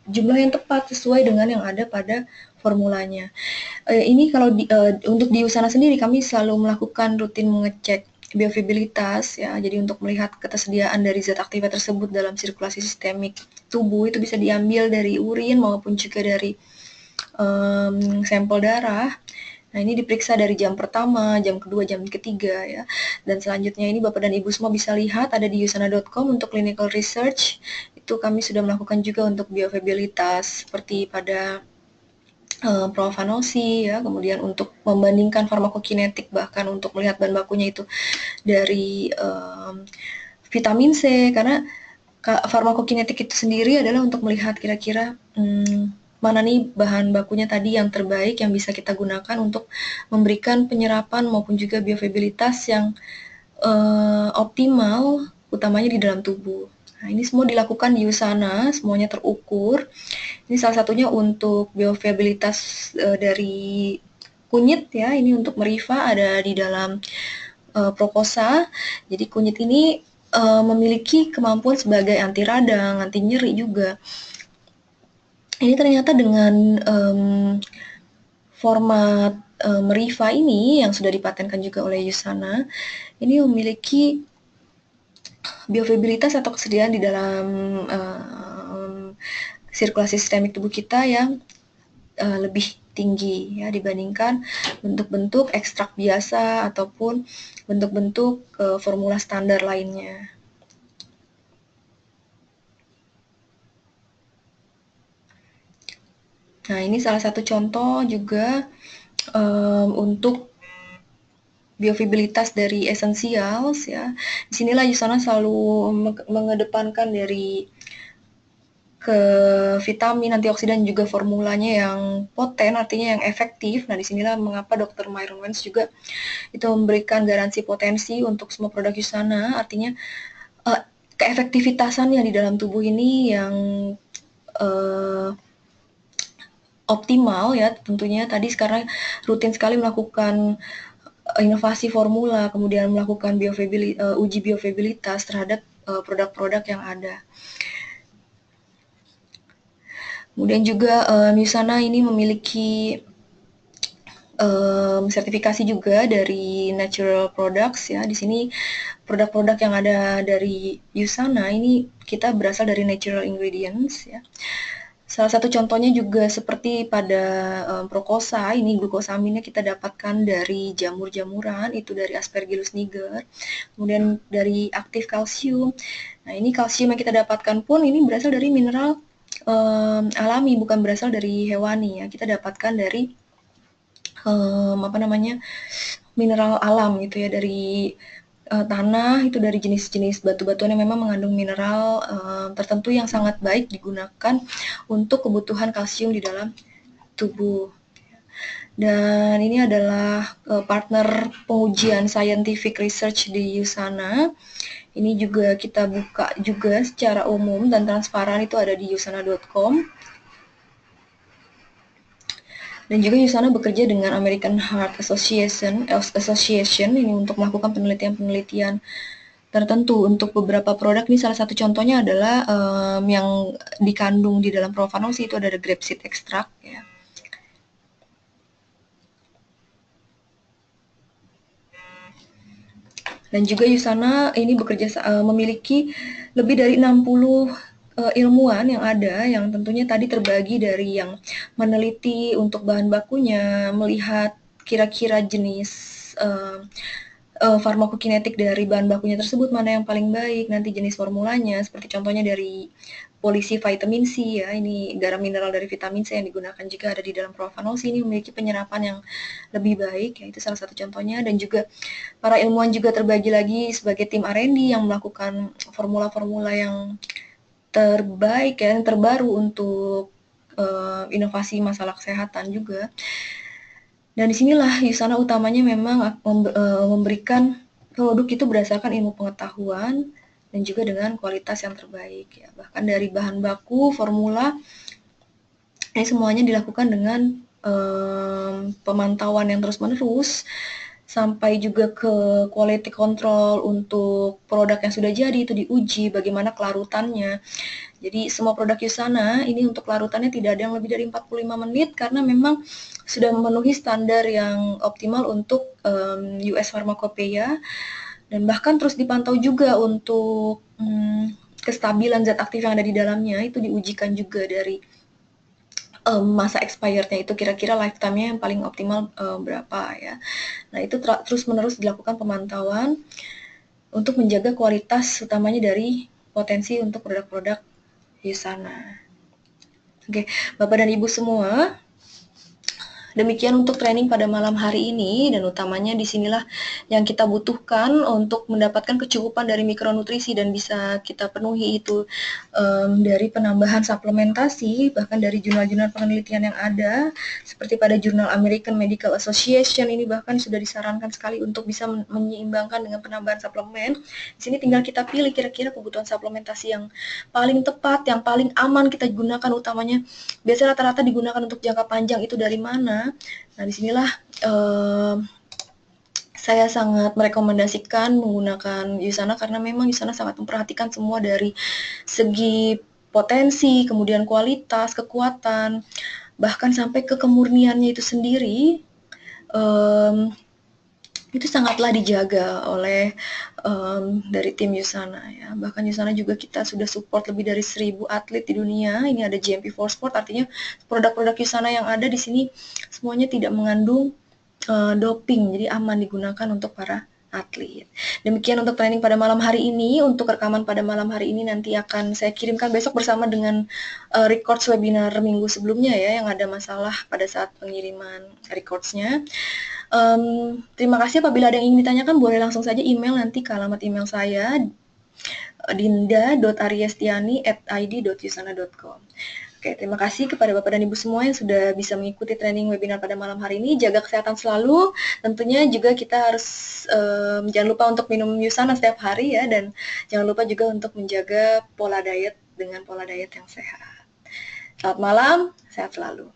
A: jumlah yang tepat sesuai dengan yang ada pada formulanya. Ini kalau untuk di Usana sendiri kami selalu melakukan rutin mengecek bioavailabilitas ya. Jadi untuk melihat ketersediaan dari zat aktifnya tersebut dalam sirkulasi sistemik tubuh itu bisa diambil dari urin maupun juga dari sampel darah. Nah, ini diperiksa dari jam pertama, jam kedua, jam ketiga ya. Dan selanjutnya ini Bapak dan Ibu semua bisa lihat ada di usana.com untuk clinical research. Itu kami sudah melakukan juga untuk bioavailabilitas seperti pada provanosi ya, kemudian untuk membandingkan farmakokinetik bahkan untuk melihat bahan bakunya itu dari vitamin C karena Farmakokinetik itu sendiri adalah untuk melihat kira-kira mana nih bahan bakunya tadi yang terbaik yang bisa kita gunakan untuk memberikan penyerapan maupun juga bioavailabilitas yang optimal, utamanya di dalam tubuh. Nah, ini semua dilakukan di USANA, semuanya terukur. Ini salah satunya untuk bioavailabilitas dari kunyit ya, ini untuk Meriva ada di dalam Prokosa. Jadi kunyit ini memiliki kemampuan sebagai anti radang, anti nyeri juga. Ini ternyata dengan format Meriva ini yang sudah dipatenkan juga oleh USANA, ini memiliki bioavailabilitas atau kesediaan di dalam sirkulasi sistemik tubuh kita yang lebih tinggi ya dibandingkan bentuk-bentuk ekstrak biasa ataupun bentuk-bentuk formula standar lainnya. Nah, ini salah satu contoh juga untuk bioavailabilitas dari essentials ya. Disinilah USANA selalu mengedepankan dari ke vitamin, antioksidan juga formulanya yang poten, artinya yang efektif. Nah, disinilah mengapa Dr. Myron Wentz juga itu memberikan garansi potensi untuk semua produk USANA, artinya keefektivitasannya di dalam tubuh ini yang optimal ya tentunya tadi sekarang rutin sekali melakukan inovasi formula, kemudian melakukan uji bioavailabilitas terhadap produk-produk yang ada. Kemudian juga USANA ini memiliki sertifikasi juga dari natural products ya. Di sini produk-produk yang ada dari USANA ini kita berasal dari natural ingredients ya. Salah satu contohnya juga seperti pada Prokosa, ini glukosaminnya kita dapatkan dari jamur-jamuran, itu dari Aspergillus niger, kemudian dari aktif kalsium. Nah, ini kalsium yang kita dapatkan pun ini berasal dari mineral alami, bukan berasal dari hewani ya. Kita dapatkan dari mineral alam gitu ya, dari tanah, itu dari jenis-jenis batu-batuan yang memang mengandung mineral tertentu yang sangat baik digunakan untuk kebutuhan kalsium di dalam tubuh. Dan ini adalah partner pengujian scientific research di USANA. Ini juga kita buka juga secara umum dan transparan, itu ada di usana.com. Dan juga USANA bekerja dengan American Heart Association ini untuk melakukan penelitian-penelitian tertentu untuk beberapa produk. Ini salah satu contohnya adalah yang dikandung di dalam Profanosi itu ada grapeseed extract ya. Dan juga USANA ini bekerja memiliki lebih dari 60 ilmuwan yang ada, yang tentunya tadi terbagi dari yang meneliti untuk bahan bakunya, melihat kira-kira jenis farmakokinetik dari bahan bakunya tersebut mana yang paling baik, nanti jenis formulanya, seperti contohnya dari polisi vitamin C ya, ini garam mineral dari vitamin C yang digunakan juga ada di dalam Profanosi, ini memiliki penyerapan yang lebih baik, ya itu salah satu contohnya. Dan juga para ilmuwan juga terbagi lagi sebagai tim R&D yang melakukan formula-formula yang terbaik ya, yang terbaru untuk inovasi masalah kesehatan juga. Dan disinilah USANA utamanya memang memberikan produk itu berdasarkan ilmu pengetahuan dan juga dengan kualitas yang terbaik ya. Bahkan dari bahan baku, formula, ini semuanya dilakukan dengan pemantauan yang terus-menerus sampai juga ke quality control untuk produk yang sudah jadi itu diuji bagaimana kelarutannya. Jadi semua produk USANA ini untuk larutannya tidak ada yang lebih dari 45 menit karena memang sudah memenuhi standar yang optimal untuk US Pharmacopeia, dan bahkan terus dipantau juga untuk kestabilan zat aktif yang ada di dalamnya, itu diujikan juga dari masa expirednya itu kira-kira lifetime-nya yang paling optimal berapa ya. Nah, itu terus-menerus dilakukan pemantauan untuk menjaga kualitas utamanya dari potensi untuk produk-produk USANA. Oke, Bapak dan Ibu semua, Demikian untuk training pada malam hari ini, dan utamanya disinilah yang kita butuhkan untuk mendapatkan kecukupan dari mikronutrisi dan bisa kita penuhi itu dari penambahan suplementasi, bahkan dari jurnal-jurnal penelitian yang ada, seperti pada jurnal American Medical Association ini bahkan sudah disarankan sekali untuk bisa menyeimbangkan dengan penambahan suplemen. Di sini tinggal kita pilih kira-kira kebutuhan suplementasi yang paling tepat, yang paling aman kita gunakan utamanya. Biasanya rata-rata digunakan untuk jangka panjang itu dari mana? Nah, disinilah saya sangat merekomendasikan menggunakan Usana karena memang Usana sangat memperhatikan semua dari segi potensi, kemudian kualitas, kekuatan, bahkan sampai ke kemurniannya itu sendiri. Um, itu sangatlah dijaga oleh dari tim Usana ya. Bahkan Usana juga kita sudah support lebih dari 1.000 atlet di dunia. Ini ada GMP for Sport, artinya produk-produk Usana yang ada di sini semuanya tidak mengandung doping, jadi aman digunakan untuk para atlet. Demikian untuk training pada malam hari ini. Untuk rekaman pada malam hari ini nanti akan saya kirimkan besok bersama dengan records webinar minggu sebelumnya ya, yang ada masalah pada saat pengiriman recordsnya. Terima kasih. Apabila ada yang ingin ditanyakan, boleh langsung saja email nanti ke alamat email saya, dinda.ariestiani@id.usana.com. Oke, terima kasih kepada Bapak dan Ibu semua yang sudah bisa mengikuti training webinar pada malam hari ini. Jaga kesehatan selalu. Tentunya juga kita harus jangan lupa untuk minum Usana setiap hari ya, dan jangan lupa juga untuk menjaga pola diet dengan pola diet yang sehat. Selamat malam, sehat selalu.